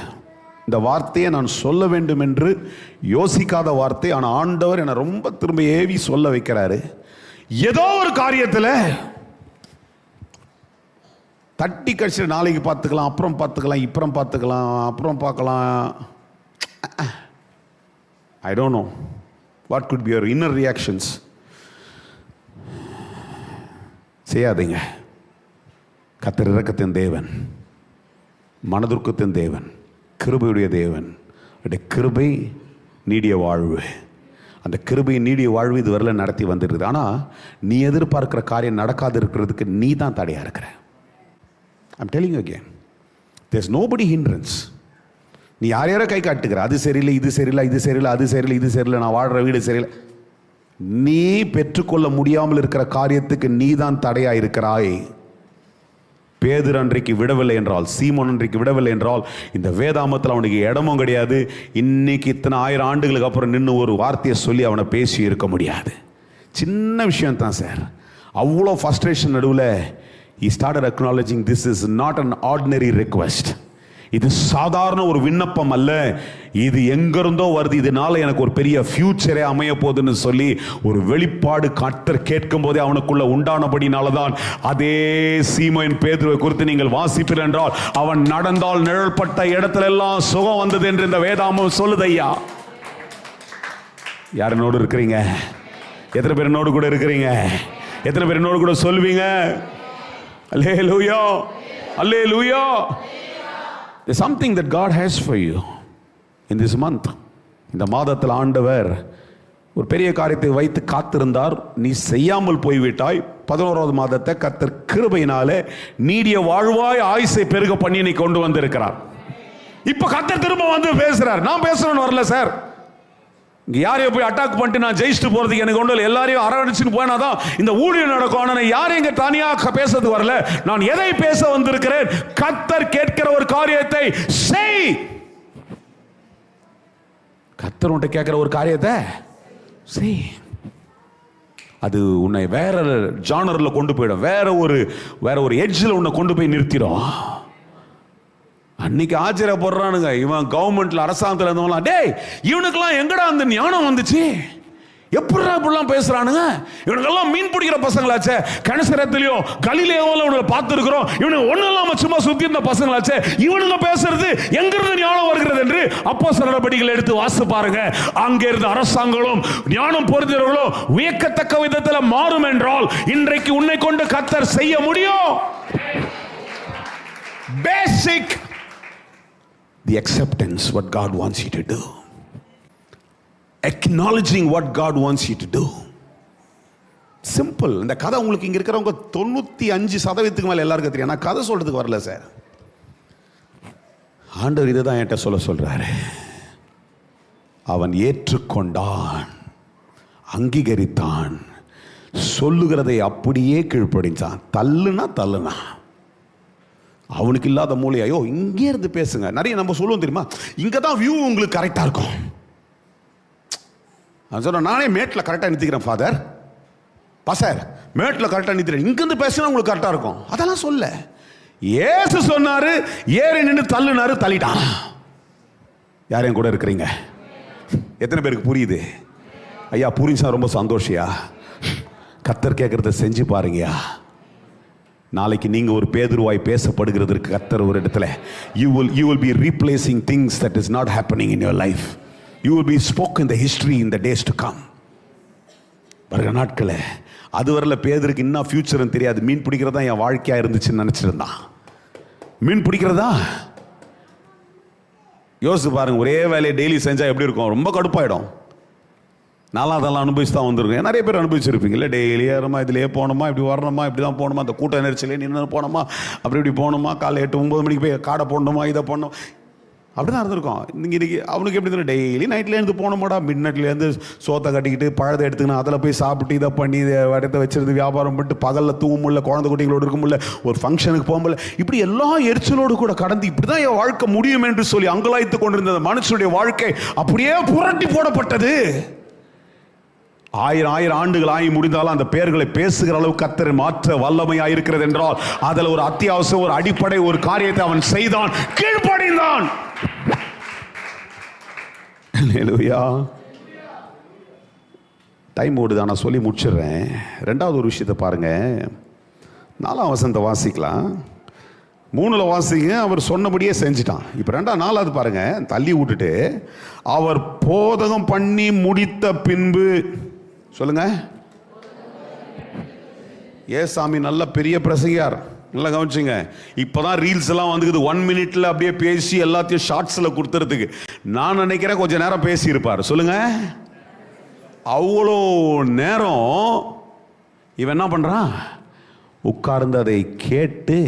இந்த வார்த்தையை நான் சொல்ல வேண்டும் என்று யோசிக்காத வார்த்தை, ஆனால் ஆண்டவர் என்னை ரொம்ப திரும்ப ஏவி சொல்ல வைக்கிறாரு. ஏதோ ஒரு காரியத்தில் தட்டி கழிச்சு நாளைக்கு பார்த்துக்கலாம், அப்புறம் பார்த்துக்கலாம், இப்புறம் பார்த்துக்கலாம், அப்புறம் பார்க்கலாம். I don't know what could be your inner reactions. செய்யாதீங்க. கர்த்தர் இரக்கத்தின் தேவன், மனதுருக்கத்தின் தேவன், கிருபையுடைய தேவன். கிருபை நீடிய வாழ்வு, அந்த கிருபை நீடிய வாழ்வு இதுவரையில் நடத்தி வந்துருக்குது. ஆனால் நீ எதிர்பார்க்கிற காரியம் நடக்காது இருக்கிறதுக்கு நீ தான் தடையாக இருக்கிற. I'm telling you again, there's nobody hindrance. நீ யாரையாரோ கை காட்டுக்கிற, அது சரியில்லை, இது சரியில்லை, இது சரியில்லை, அது சரியில்லை, இது சரியில்லை, நான் வாழ்கிற வீடு சரியில்லை. நீ பெற்றுக்கொள்ள முடியாமல் இருக்கிற காரியத்துக்கு நீ தான் தடையா இருக்கிறாய். பேதுரு அன்றைக்கு விடவில்லை என்றால், சீமோன் அன்றைக்கு விடவில்லை என்றால், இந்த வேதாமத்தில் அவனுக்கு இடமும் கிடையாது. இன்னைக்கு இத்தனை 1000 ஆண்டுகளுக்கு அப்புறம் நின்று ஒரு வார்த்தையை சொல்லி அவனை பேசி இருக்க முடியாது. சின்ன விஷயம் தான் சார். அவ்வளோ ஃப்ரஸ்ட்ரேஷன் நடுவில் he started acknowledging this is not an ordinary request. இது சாதாரண ஒரு விண்ணப்பம் அல்ல, இது எங்கிருந்தோ வருது, இதனால எனக்கு ஒரு பெரிய ஃபியூச்சரே அமைய போகுதுன்னு சொல்லி ஒரு வெளிப்பாடு கர்த்தர் கேட்கும் போதே அவனுக்குள்ள உண்டானபடினாலதான் அதே சீமோன் பேதுருவை குறித்து நீங்கள் வாசிப்பீர்கள் என்றால், அவன் நடந்தால் நிழல்பட்ட இடத்துல எல்லாம் சுகம் வந்தது என்று இந்த வேதாமம் சொல்லுதையா. யார் என்னோடு இருக்கிறீங்க? எத்தனை பேர் என்னோடு கூட இருக்கிறீங்க? எத்தனை பேர் என்னோடு கூட சொல்லுவீங்க? அல்லேலூயா, அல்லேலூயா. There's something that God has for you in this month. இந்த மாதத்தில் ஆண்டவர் ஒரு பெரிய காரியத்தை வைத்து காத்திருந்தார். நீ செய்யாமல் போய்விட்டாய். 11வது மாதத்தை கர்த்தர் கிருபையினாலே நீடிய வாழ்வாய் ஆயுசை பெருக பண்ணி நீ கொண்டு வந்திருக்கிறார். இப்ப கர்த்தர் திரும்ப வந்து பேசுறார். நான் பேசணும்னு வரல சார். யாரையும் போய் அட்டாக் பண்ணிட்டு நான் ஜெயிச்சுட்டு போறதுக்கு எனக்கு ஒன்றும் இல்லை. எல்லாரையும் அரவணைச்சுன்னு போனாதான் இந்த ஊழியம் நடக்கும். ஆனால் யாரும் இங்க தனியாக பேசுறது வரல. நான் எதை பேச வந்திருக்கிறேன்? கர்த்தர் கேட்கிற ஒரு காரியத்தை செய். கர்த்தர் உன்கிட்ட கேட்கிற ஒரு காரியத்தை செய். அது உன்னை வேற ஜானர்ல கொண்டு போயிடும், வேற ஒரு எட்ஜில் உன்னை கொண்டு போய் நிறுத்திடும். அன்னைக்கு ஆச்சரியப்படுறானுங்க, இவன் கவர்மெண்ட்ல அரசாங்கத்தில் இருந்தவங்களாம், டேய் இவனுக்கெல்லாம் எங்கடா அந்த ஞானம் வந்துச்சு, எப்படிடா இப்படிலாம் பேசுறானுங்க, இவனுக்கெல்லாம் மீன் பிடிக்கிற பசங்களாச்சே, கணசரத்திலையும் கலிலேயோவில் இவனை பார்த்துருக்கிறோம், இவனுக்கு ஒன்றும் இல்லாம சும்மா சுத்தி இருந்த பசங்களாச்சே, இவனுங்க பேசுறது எங்கிருந்து ஞானம் வருகிறது என்று அப்போஸ்தலர் நடபடிகள் எடுத்து வாசி பாருங்க. அங்கே இருந்த அரசாங்கங்களும் ஞானம் பொருந்தியவர்களும் வியக்கத்தக்க விதத்தில் மாறும் என்றால் இன்றைக்கு உன்னை கொண்டு கர்த்தர் செய்ய முடியும். பேசிக் the acceptance what God wants you to do, acknowledging what God wants you to do. simple. இந்த கதை உங்களுக்கு இங்க இருக்கிறவங்க 95% மேல எல்லாருக்கும் தெரியும். நான் கதை சொல்றதுக்கு வரல சார். ஆண்டவர் இதுதான் என்கிட்ட சொல்றாரு. அவன் ஏற்றுக்கொண்டான், அங்கீகரித்தான், சொல்லுகிறதை அப்படியே கீழ்ப்படிந்தான். தள்ளுனா அவனுக்கு இல்லாத மூளையா? ஐயோ இங்கே இருந்து பேசுங்க. நிறைய நம்ம சொல்லுவோம் தெரியுமா, இங்கே தான் வியூ உங்களுக்கு கரெக்டாக இருக்கும். சொன்ன நானே மேட்டில் கரெக்டாக நிறுத்திக்கிறேன் ஃபாதர், பாஸ்டர் மேட்டில் கரெக்டாக நிறுத்திக்கிறேன், இங்கேருந்து பேசினா உங்களுக்கு கரெக்டாக இருக்கும். அதெல்லாம் சொல்ல, ஏசு சொன்னாரு, ஏறி நின்று தள்ளுனாரு, தள்ளிட்டான். யாரையும் கூட இருக்கிறீங்க? எத்தனை பேருக்கு புரியுது? ஐயா புரிஞ்சா ரொம்ப சந்தோஷியா. கர்த்தர் கேட்கறத செஞ்சு பாருங்கயா. நாளைக்கு நீங்க ஒரு பேதுருவாய் பேசப்படுகிறதற்கு கர்த்தர் ஒரு இடத்துல you will be replacing things that is not happening in your life. You will be spoken the history in the days to come. வருகிற நாட்கள அது வரல பேதுருக்கு இன்னும் ஃபியூச்சர்னு தெரியாது. மீன் பிடிக்கிறதா என் வாழ்க்கையா இருந்துச்சுன்னு நினைச்சிருந்தான். மீன் பிடிக்கிறதா யோசிச்சு பாருங்க. ஒரே வேலையை டெய்லி செஞ்சா எப்படி இருக்கும்? ரொம்ப கடுப்பாயிடும். நாலாம் அதெல்லாம் அனுபவிச்சு தான் வந்துருக்கேன். நிறைய பேர் அனுபவிச்சிருப்பீங்கல்ல. டெய்லி ஏறமா, இதுலேயே போகணுமா, இப்படி வரணுமா, இப்படி தான் போகணுமா, அந்த கூட்ட நெரிச்சலே நின்று போகணுமா, அப்படி இப்படி போகணுமா, காலை 8-9 மணிக்கு போய் காடை போடணுமா, இதை போடணும், அப்படி தான் இருந்திருக்கோம். இன்னைக்கு அவனுக்கு எப்படி இருந்தாலும் டெய்லி நைட்லேருந்து போகணுமாடா, மிட் நைட்லேருந்து சோத்தை கட்டிக்கிட்டு பழத்தை எடுத்துக்கணும், அதில் போய் சாப்பிட்டு இதை பண்ணி இதை இடத்த வச்சிருந்து வியாபாரம் பண்ணிட்டு பகலில் தூங்க முடியல, குழந்தை குட்டிகளோடு இருக்க முடியல, ஒரு ஃபங்க்ஷனுக்கு போக முடியல, இப்படி எல்லா எரிச்சலோடு கூட கடந்து இப்படி தான் என் வாழ்க்கை முடியும் என்று சொல்லி அங்கலாய்த்து கொண்டிருந்த மனுஷனுடைய வாழ்க்கை அப்படியே புரட்டி போடப்பட்டது. 1000 ஆண்டுகள் ஆகி முடிந்தாலும் அந்த பெயர்களை பேசுகிற அளவு கர்த்தர் மாற்ற வல்லமையாக இருக்கிறது என்றால் அதில் ஒரு அத்தியாவசியம், ஒரு அடிப்படை, ஒரு காரியத்தை அவன் செய்தான், கீழ்ப்படிந்தான். டைம் ஓடுது, நான் சொல்லி முடிச்சிடுறேன். 2வது ஒரு விஷயத்தை பாருங்க. 4ஆம் வசனத்தை வாசிக்கலாம். 3ல் வாசிங்க. அவர் சொன்னபடியே செஞ்சிட்டான். இப்போ 4வது பாருங்க, தள்ளி விட்டுட்டு அவர் போதகம் பண்ணி முடித்த பின்பு சொல்லுங்க. ஏசாமி நல்ல பெரிய பிரசங்கியார், நல்லா கவனிச்சுங்க. இப்போதான் ரீல்ஸ் எல்லாம் வந்துக்குது, 1 மினிட்ல அப்படியே பேசி எல்லாத்தையும் ஷார்ட்ஸில் கொடுத்துறதுக்கு. நான் நினைக்கிறேன் கொஞ்சம் நேரம் பேசியிருப்பார். சொல்லுங்க. அவ்வளோ நேரம் இவன் என்ன பண்றான்? உட்கார்ந்து அதை கேட்டு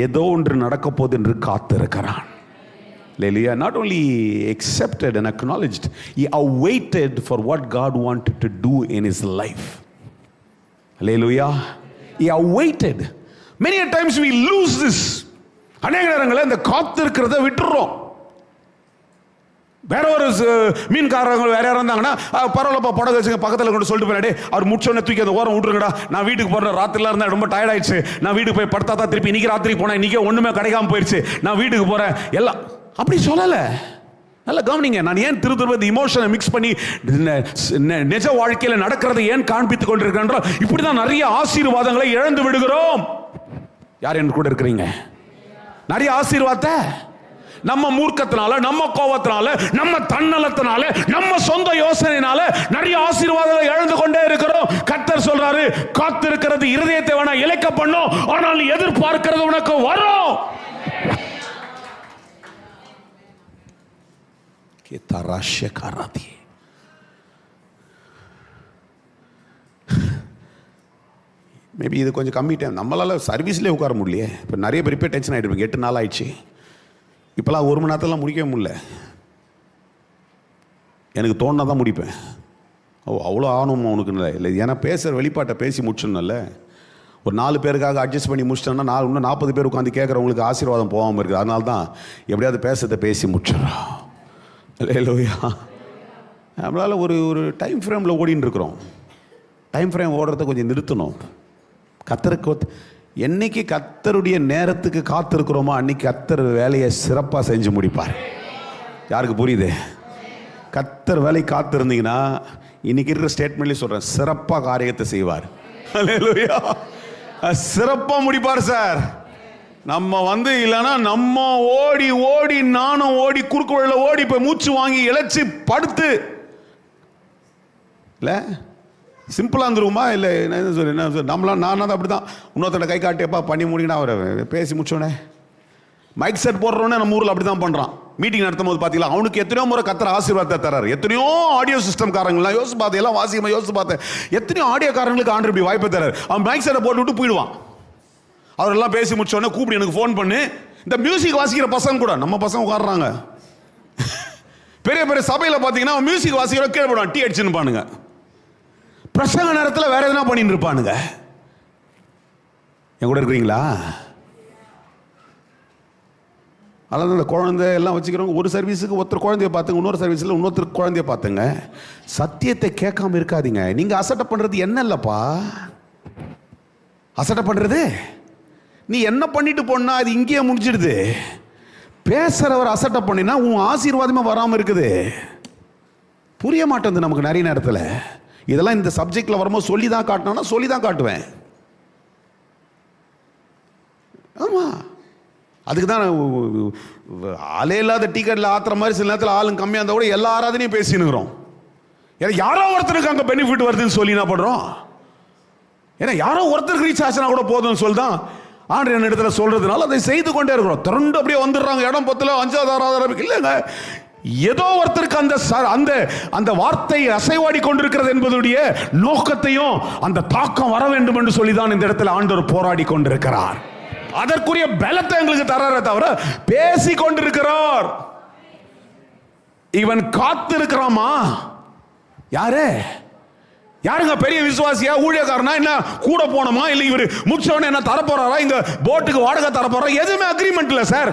ஏதோ ஒன்று நடக்க போகுது என்று காத்திருக்கிறான். Hallelujah. Not only accepted and acknowledged, he awaited for what God wanted to do in his life. Hallelujah. He awaited. Many a times we lose this. அநேக நேரங்களில் இந்த காத்திருக்கிறத விட்டுறோம். வேற ஒரு மீன்காரங்க வேற யாரும் இருந்தாங்கன்னா பரவாயில்லப்பா படகு வச்சுங்க பக்கத்தில் கொண்டு சொல்லிட்டு போயிடாடே அவர் முடிச்சோடனே தூக்கி அந்த ஓரம் விட்டுருங்கடா, நான் வீட்டுக்கு போகிறேன், ராத்திரிலாம் இருந்தால் ரொம்ப டயர்ட் ஆயிடுச்சு, நான் வீட்டுக்கு போய் படுத்தா தான் திருப்பி இன்னைக்கு ராத்திரி போனேன், இன்னைக்கே ஒன்றுமே கிடைக்காம போயிடுச்சு, நான் வீட்டுக்கு போகிறேன் எல்லாம் அப்படி சொல்லலை. நல்லா கவனிங்க. நான் ஏன் திரும்ப இமோஷனை மிக்ஸ் பண்ணி நிஜ வாழ்க்கையில் நடக்கிறதை ஏன் காண்பித்துக் கொண்டிருக்கிறேன்? இப்படிதான் நிறைய ஆசீர்வாதங்களை இழந்து விடுகிறோம். யார் என் கூட இருக்கிறீங்க? நிறைய ஆசீர்வாதத்தை நம்ம மூர்க்கத்தினால, நம்ம கோபத்தினால, நம்ம தன்னலத்தினால, நம்ம சொந்த யோசனையினால நிறைய ஆசீர்வாதங்களை இழந்து கொண்டே இருக்கிறோம். கர்த்தர் சொல்றாரு, காத்திருக்கிறது இருதயத்தை வேணா இழைக்க பண்ணும், ஆனால் எதிர்பார்க்கிறது உனக்கு வரும். மேபி இது கொஞ்சம் கம்மி டைம், நம்மளால சர்வீஸ்லேயே உட்கார முடியலையே. இப்போ நிறைய பேர் இப்போ டென்ஷன் ஆகிட்டு இருப்பீங்க. 8 நாள் ஆயிடுச்சு, இப்போலாம் 1 மணி நேரத்தில் முடிக்கவே முடியல. எனக்கு தோணுனா தான் முடிப்பேன். அவ்வளோ ஆகணுமா உனக்கு இல்லை? ஏன்னா பேசுகிற வெளிப்பாட்டை பேசி முடிச்சிடணும்ல. ஒரு 4 பேருக்காக அட்ஜஸ்ட் பண்ணி முடிச்சிட்டோன்னா இன்னும் 40 பேர் உட்காந்து கேட்குறவங்களுக்கு ஆசீர்வாதம் போகாமல் இருக்குது. அதனால தான் எப்படியாவது பேசுறதை பேசி முடிச்சிடறோம். இல்லையா? நம்மளால் ஒரு டைம் ஃப்ரேமில் ஓடின்னு இருக்கிறோம். டைம் ஃப்ரேம் ஓடுறத கொஞ்சம் நிறுத்தணும். கர்த்தருக்கு என்னைக்கு கர்த்தருடைய நேரத்துக்கு காத்திருக்கிறோமோ அன்னைக்கு கர்த்தர் வேலையை சிறப்பாக செஞ்சு முடிப்பார். யாருக்கு புரியுது? கர்த்தர் வேலை காத்திருந்தீங்கன்னா இன்னைக்கு இருக்கிற ஸ்டேட்மெண்ட்லேயே சொல்கிறேன், சிறப்பாக காரியத்தை செய்வார். அல்லேலூயா. சிறப்பாக முடிப்பார் சார். நம்ம இல்லைன்னா நம்ம ஓடி ஓடி நானும் ஓடி குறுக்கு வழியில் ஓடி போய் மூச்சு வாங்கி இழைச்சி படுத்து இல்லை சிம்பிளாக இருந்துருமா? இல்லை என்ன சொல்லி நம்மளாம் நான் அப்படி தான் இன்னொருத்தட கை காட்டியப்பா பண்ணி முடிங்கன்னா அவர் பேசி முடிச்சோடனே மைக் செட் போடுறோன்னே நம்ம ஊரில் அப்படி தான் பண்ணுறான். மீட்டிங் நடத்தும் போது பார்த்தீங்களா, அவனுக்கு எத்தனையோ முறை கர்த்தர் ஆசீர்வாதத்தை தராரு. எத்தனையோ ஆடியோ சிஸ்டம் காரங்களாம் யோசிச்சு பார்த்தேன், எல்லாம் வாசியமாக யோசிச்சு பார்த்தேன், எத்தனையோ ஆடியோ காரங்களுக்கு ஆண்டர் இப்படி வாய்ப்பை தராரு. அவன் மைக் செட்டை போட்டு விட்டு போயிடுவான். அவரெல்லாம் பேசி முடிச்சோடனே கூப்பிட்டு எனக்கு ஃபோன் பண்ணு. இந்த மியூசிக் வாசிக்கிற பசங்க கூட நம்ம பசங்க உட்காடுறாங்க. பெரிய பெரிய சபையில் பார்த்தீங்கன்னா மியூசிக் வாசிக்கிற கீழே போடுவான், டீ அடிச்சுன்னு பானுங்க. பிரசங்க நேரத்தில் வேற எதுனா பண்ணிட்டு இருப்பானுங்க. என் கூட இருக்கிறீங்களா? அதாவது இந்த குழந்தை எல்லாம் வச்சுக்கிறவங்க ஒரு சர்வீஸுக்கு ஒருத்தர் குழந்தைய பார்த்துங்க, இன்னொரு சர்வீஸில் இன்னொருத்தர் குழந்தைய பார்த்துங்க. சத்தியத்தை கேட்காம இருக்காதீங்க. நீங்கள் அசட்டை பண்ணுறது என்ன இல்லைப்பா? அசட்டை பண்ணுறது நீ என்ன பண்ணிட்டு போனா அது இங்கேயே முடிஞ்சிடுது. பேசுறவர் அசட்டை பண்ணினா உன் ஆசீர்வாதமே வராமல் இருக்குது. புரிய மாட்டேங்குது நமக்கு நிறைய நேரத்தில். இதெல்லாம் இந்த சப்ஜெக்டில் வரும்போது சொல்லி தான் காட்டினா சொல்லி தான் காட்டுவேன். ஆமாம், அதுக்கு தான் ஆளே இல்லாத டிக்கெட்டில் ஆத்துற மாதிரி சில நேரத்தில் ஆளுங்க கம்மியாக இருந்தால் கூட எல்லா ஆராதனையும் பேசினுக்கிறோம். ஏன்னா யாரோ ஒருத்தருக்கு அங்கே பெனிஃபிட் வருதுன்னு சொல்லி என்ன பண்ணுறோம்? ஏன்னா யாரோ ஒருத்தருக்கு ரீச் ஆச்சுன்னா கூட போதும்னு சொல்லிதான் ஆண்டு என்ன இடத்துல சொல்றதுனால அதை செய்து கொண்டே இருக்கிறோம். திரண்டு அப்படியே வந்துடுறாங்க. இடம் 10 5வது 6வது இல்லைங்க, ஏதோ ஒருத்தருக்கு அந்த அந்த வார்த்தை அசைவாடி கொண்டிருக்கிறது என்பதுடைய நோக்கத்தையும் அந்த தாக்கம் வர வேண்டும் என்று சொல்லிதான் இந்த இடத்துல ஆண்டவர் போராடி கொண்டிருக்கிறார். அதற்குரிய பலத்தை எங்களுக்கு தராரே தவிர பேசி கொண்டிருக்கிறார். இவன் காத்து இருக்கிறாமா? யாரு யாருங்க பெரிய விசுவாசியா ஊழியக்காரனா? என்ன கூட போனோமா? இல்லை இவர் முடிச்சவனே என்ன தரப்போறாரா? இங்க போட்டுக்கு வாடகை தரப்போறா? எதுவுமே அக்ரிமெண்ட் இல்லை சார்.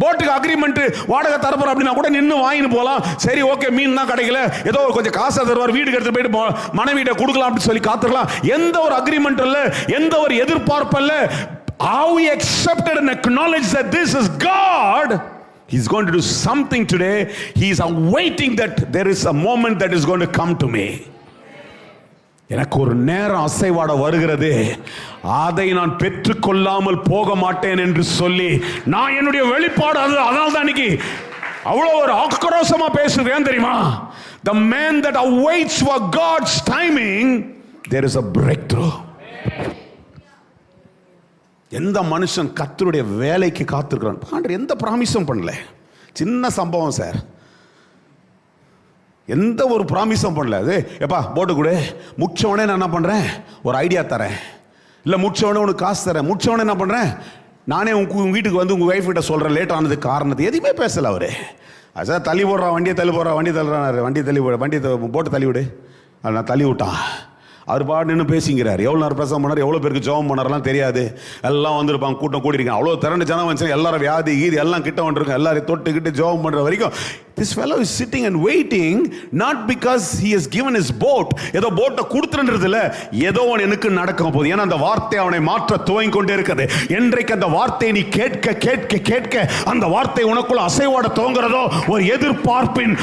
போட்டுக்கு அக்ரிமெண்ட் வாடகை தரப்போற அப்படின்னா கூட நின்று வாங்கிட்டு போகலாம். சரி ஓகே, மீன் தான் கிடைக்கல, ஏதோ கொஞ்சம் காசை தருவார், வீட்டுக்கு எடுத்து போயிட்டு மனைவியிட்ட கொடுக்கலாம் அப்படின்னு சொல்லி காத்துக்கலாம். எந்த ஒரு அக்ரிமெண்ட் இல்லை, எந்த ஒரு எதிர்பார்ப்பு இல்லை. How we accepted and acknowledged that this is God. He's going to do something today. He is awaiting that there is a moment that is going to come to me. எனக்கு ஒரு நேரம் அசைவாட வருகிறது, அதை நான் பெற்றுக்கொள்ளாமல் போக மாட்டேன் என்று சொல்லி நான் என்னுடைய வெளிப்பாடு அதனால தான் இன்னைக்கு அவ்வளோ ஒரு ஆக்ரோஷமா பேசுறேன் தெரியுமா? The man that awaits for God's timing, there is a breakthrough. எந்த மனுஷன் கர்த்தருடைய வேலைக்கு காத்திருக்கிறான், ஆண்டவர் எந்த ப்ராமிஸும் பண்ணல. சின்ன சம்பவம் சார், எந்த ஒரு ப்ராமிஸும் பண்ணல. அது எப்பா போட்டு கொடு, முடிச்சவனே நான் என்ன பண்ணுறேன் ஒரு ஐடியா தரேன், இல்லை முடிச்சவனே உனக்கு காசு தரேன், முடிச்சவனே என்ன பண்ணுறேன் நானே உங்கள் வீட்டுக்கு வந்து உங்கள் ஒய்ஃப் கிட்ட சொல்கிறேன் லேட் ஆனதுக்கு காரணத்தை எதுவுமே பேசலை அவர். அதான் தள்ளி போடுறான், வண்டியை தள்ளி போடுறான், வண்டி தள்ளுறாரு, வண்டி போட்டு தள்ளி விடு. அது நான் தள்ளி விட்டான். அவர் பாட்டு நின்று பேசிங்கிறார். எவ்வளோ நேரம் பிரசவம் பண்ணார், எவ்வளோ பேருக்கு ஜெபம் பண்ணாரெல்லாம் தெரியாது. எல்லாம் வந்துருப்பாங்க, கூட்டம் கூட்டியிருக்காங்க. அவ்வளோ திரண்டு ஜனம் வந்துச்சு. எல்லாரும் வியாதி கீதி எல்லாம் கிட்ட வந்துருக்காங்க. எல்லாரையும் தொட்டுக்கிட்டு ஜெபம் பண்ணுற வரைக்கும் this fellow is sitting and waiting, not because he has given his boat. ஏதோ போட்டை கொடுத்துன்றது இல்லை, ஏதோ அவன் எனக்கு நடக்க போகுது. ஏன்னா அந்த வார்த்தை அவனை மாற்ற துவங்கி கொண்டே இருக்குது. என்றைக்கு அந்த வார்த்தையை நீ கேட்க கேட்க கேட்க அந்த வார்த்தை உனக்குள்ள அசைவாட துவங்குறதோ, ஒரு எதிர்பார்ப்பின்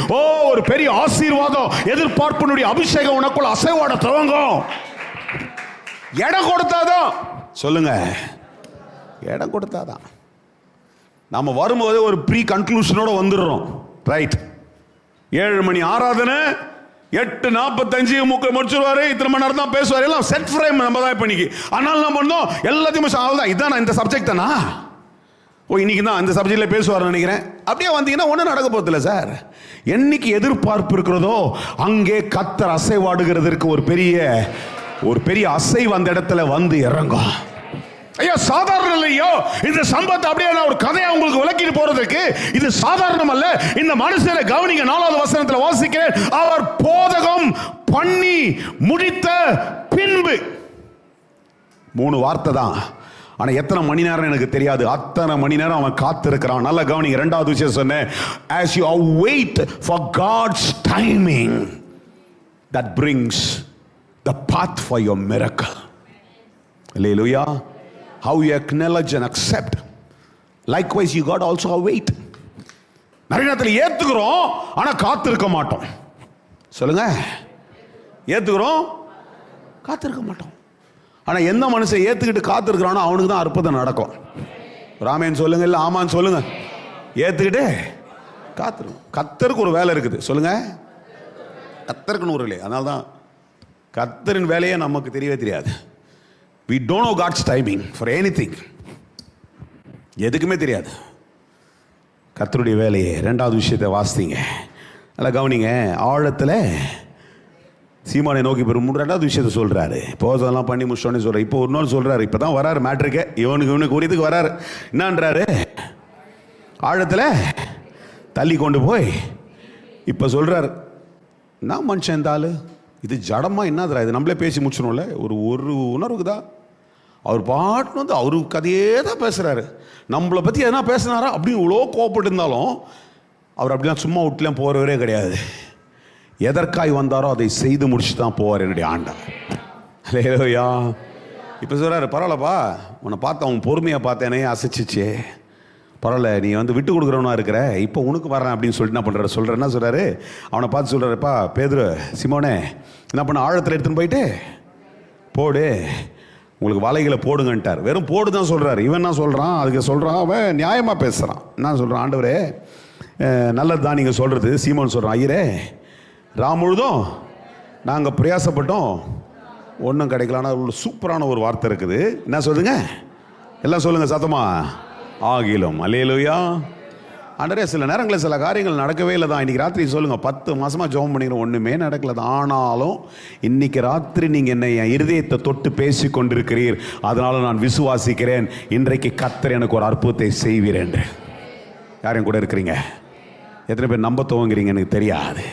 ஒரு பெரிய ஆசீர்வாதம், எதிர்பார்ப்பினுடைய அபிஷேகம் உனக்குள்ள அசைவாட துவங்கும். இடம் கொடுத்தாதான், சொல்லுங்க, இடம் கொடுத்தாதான். நாம வரும்போது ஒரு ப்ரீ கன்க்ளூஷனோட வந்துடுறோம். ரைட், 7 மணி ஆராதனை, 8:45 முடிச்சிருவாரு, இத்தனை மணி நேரம் தான் பேசுவார். எல்லாம் செட் ஃப்ரேம் நம்ம தான் பண்ணிக்கு. ஆனால் நம்ம பண்ணோம் எல்லாத்தையும் அவ்வளோதான். இதான் இந்த சப்ஜெக்ட் தானா, இன்னைக்கு தான் இந்த சப்ஜெக்ட்ல பேசுவார் நினைக்கிறேன். அப்படியே வந்தீங்கன்னா ஒன்றும் நடக்க போதில்லை சார். என்னைக்கு எதிர்பார்ப்பு இருக்கிறதோ அங்கே கர்த்தர் அசைவாடுகிறதுக்கு ஒரு பெரிய அசைவு அந்த இடத்துல வந்து இறங்கும். ஐயா சாதாரண இல்லையோ இந்த சம்பவத்தை. அப்படியே நான் ஒரு கதையை உங்களுக்கு விளக்கிட்டு போறதுக்கு, இது சாதாரணம் அல்ல. இந்த மனுஷரை கவனிங்க. 4வது வசனத்தில் வாசிக்கிறேன். அவர் போதகம் பண்ணி முடித்த பின்பு, 3 வார்த்தை தான், ஆனா எத்தனை மணி நேரம் எனக்கு தெரியாது. அத்தனை மணி நேரம் அவன் காத்திருக்கிறான். நல்ல கவனிங்க. 2வது விஷயம் சொன்னேன், as you await for God's timing that brings the path for your miracle. Hallelujah. How you acknowledge and accept, likewise you got also await. நிறைய நேரத்தில் ஏத்துக்கிறோம், ஆனா காத்திருக்க மாட்டோம். சொல்லுங்க, ஏத்துக்கிறோம், காத்திருக்க மாட்டோம். ஆனா எந்த மனுஷன் ஏத்துக்கிட்டு காத்திருக்கிறானோ அவனுக்கு தான் அற்புதம் நடக்கும். ராமேன் சொல்லுங்க, இல்ல ஆமான்னு சொல்லுங்க. ஏத்துக்கிட்டு காத்திருக்கும். கர்த்தருக்கு ஒரு வேலை இருக்குது. சொல்லுங்க, கர்த்தருக்குன்னு ஒரு வேலை. அதனால தான் கர்த்தரின் வேலையே நமக்கு தெரியவே தெரியாது. We don't know God's timing for anything. எதுக்குமே தெரியாது கர்த்தருடைய வேலையே. 2வது விஷயத்தை வாசித்தீங்க, நல்லா கவனிங்க. ஆழத்தில் சீமானை நோக்கி பெறும் 2வது விஷயத்தை சொல்றாரு. போதெல்லாம் பண்ணி முடிச்சோன்னு சொல்றாரு. இப்போ ஒரு நாள் சொல்றாரு, இப்போ தான் வராரு மேட்ருக்கு. இவனுக்கு உரியதுக்கு வராரு. என்னன்றாரு, ஆழத்தில் தள்ளி கொண்டு போய் இப்போ சொல்றாரு, நான் மனுஷன் இந்த ஆளு, இது ஜடமா என்னதுரா, இது நம்மளே பேசி முடிச்சிடும்ல. ஒரு உணர்வுக்கு தான் அவர் பாட்டு வந்து அவரு கதையே தான் பேசுறாரு. நம்மளை பற்றி எதனா பேசினாரா அப்படின்னு இவ்வளோ கோவப்பட்டு இருந்தாலும் அவர் அப்படிலாம் சும்மா விட்டுலாம் போறவரே கிடையாது. எதற்காய் வந்தாரோ அதை செய்து முடிச்சு தான் போவார் என்னுடைய ஆண்டவர். ஹல்லேலூயா. இப்போ சொல்றாரு, பரவாயில்லப்பா, உன்னை பார்த்து அவன் பொறுமையை பார்த்தேனே அசைச்சிச்சு, பரவாயில்ல, நீ வந்து விட்டு கொடுக்குறவனா இருக்கிற, இப்போ உனக்கு வரேன் அப்படின்னு சொல்லிட்டு என்ன பண்ணுறாரு என்ன சொல்கிறாரு, அவனை பார்த்து சொல்கிறாருப்பா, பேதுரு, சிமோனே, என்ன பண்ண, ஆழத்தில் எடுத்துன்னு போயிட்டு போடு, உங்களுக்கு வலைகளை போடுங்கன்ட்டார். வெறும் போடு தான் சொல்கிறார். இவன் என்ன சொல்கிறான், அதுக்கு சொல்கிறான், அவன் நியாயமாக பேசுகிறான். என்ன சொல்கிறான், ஆண்டவரே நல்லது தான் நீங்கள் சொல்கிறது. சீமோன் சொல்கிறான், ஐயரே முழுதும் நாங்கள் பிரயாசப்பட்டோம், ஒன்றும் கிடைக்கலான சூப்பரான ஒரு வார்த்தை இருக்குது. என்ன சொல்லுங்க, எல்லாம் சொல்லுங்கள் சத்தமா, ஆகிலும். அல்லேலூயா. ஆண்டவரே சில நேரங்களில் சில காரியங்கள் நடக்கவே இல்லை தான். இன்றைக்கி ராத்திரி சொல்லுங்கள், 10 மாதமாக ஜெபம் பண்ணிக்கிறோம், ஒன்றுமே நடக்கல தான். ஆனாலும் இன்றைக்கி ராத்திரி நீங்கள் என்னை என் இருதயத்தை தொட்டு பேசி கொண்டிருக்கிறீர், அதனால் நான் விசுவாசிக்கிறேன், இன்றைக்கு கர்த்தர் எனக்கு ஒரு அற்புதத்தை செய்வீர் என்று. யாரையும் கூட இருக்கிறீங்க, எத்தனை பேர் நம்ப துவங்குறீங்க எனக்கு தெரியாது.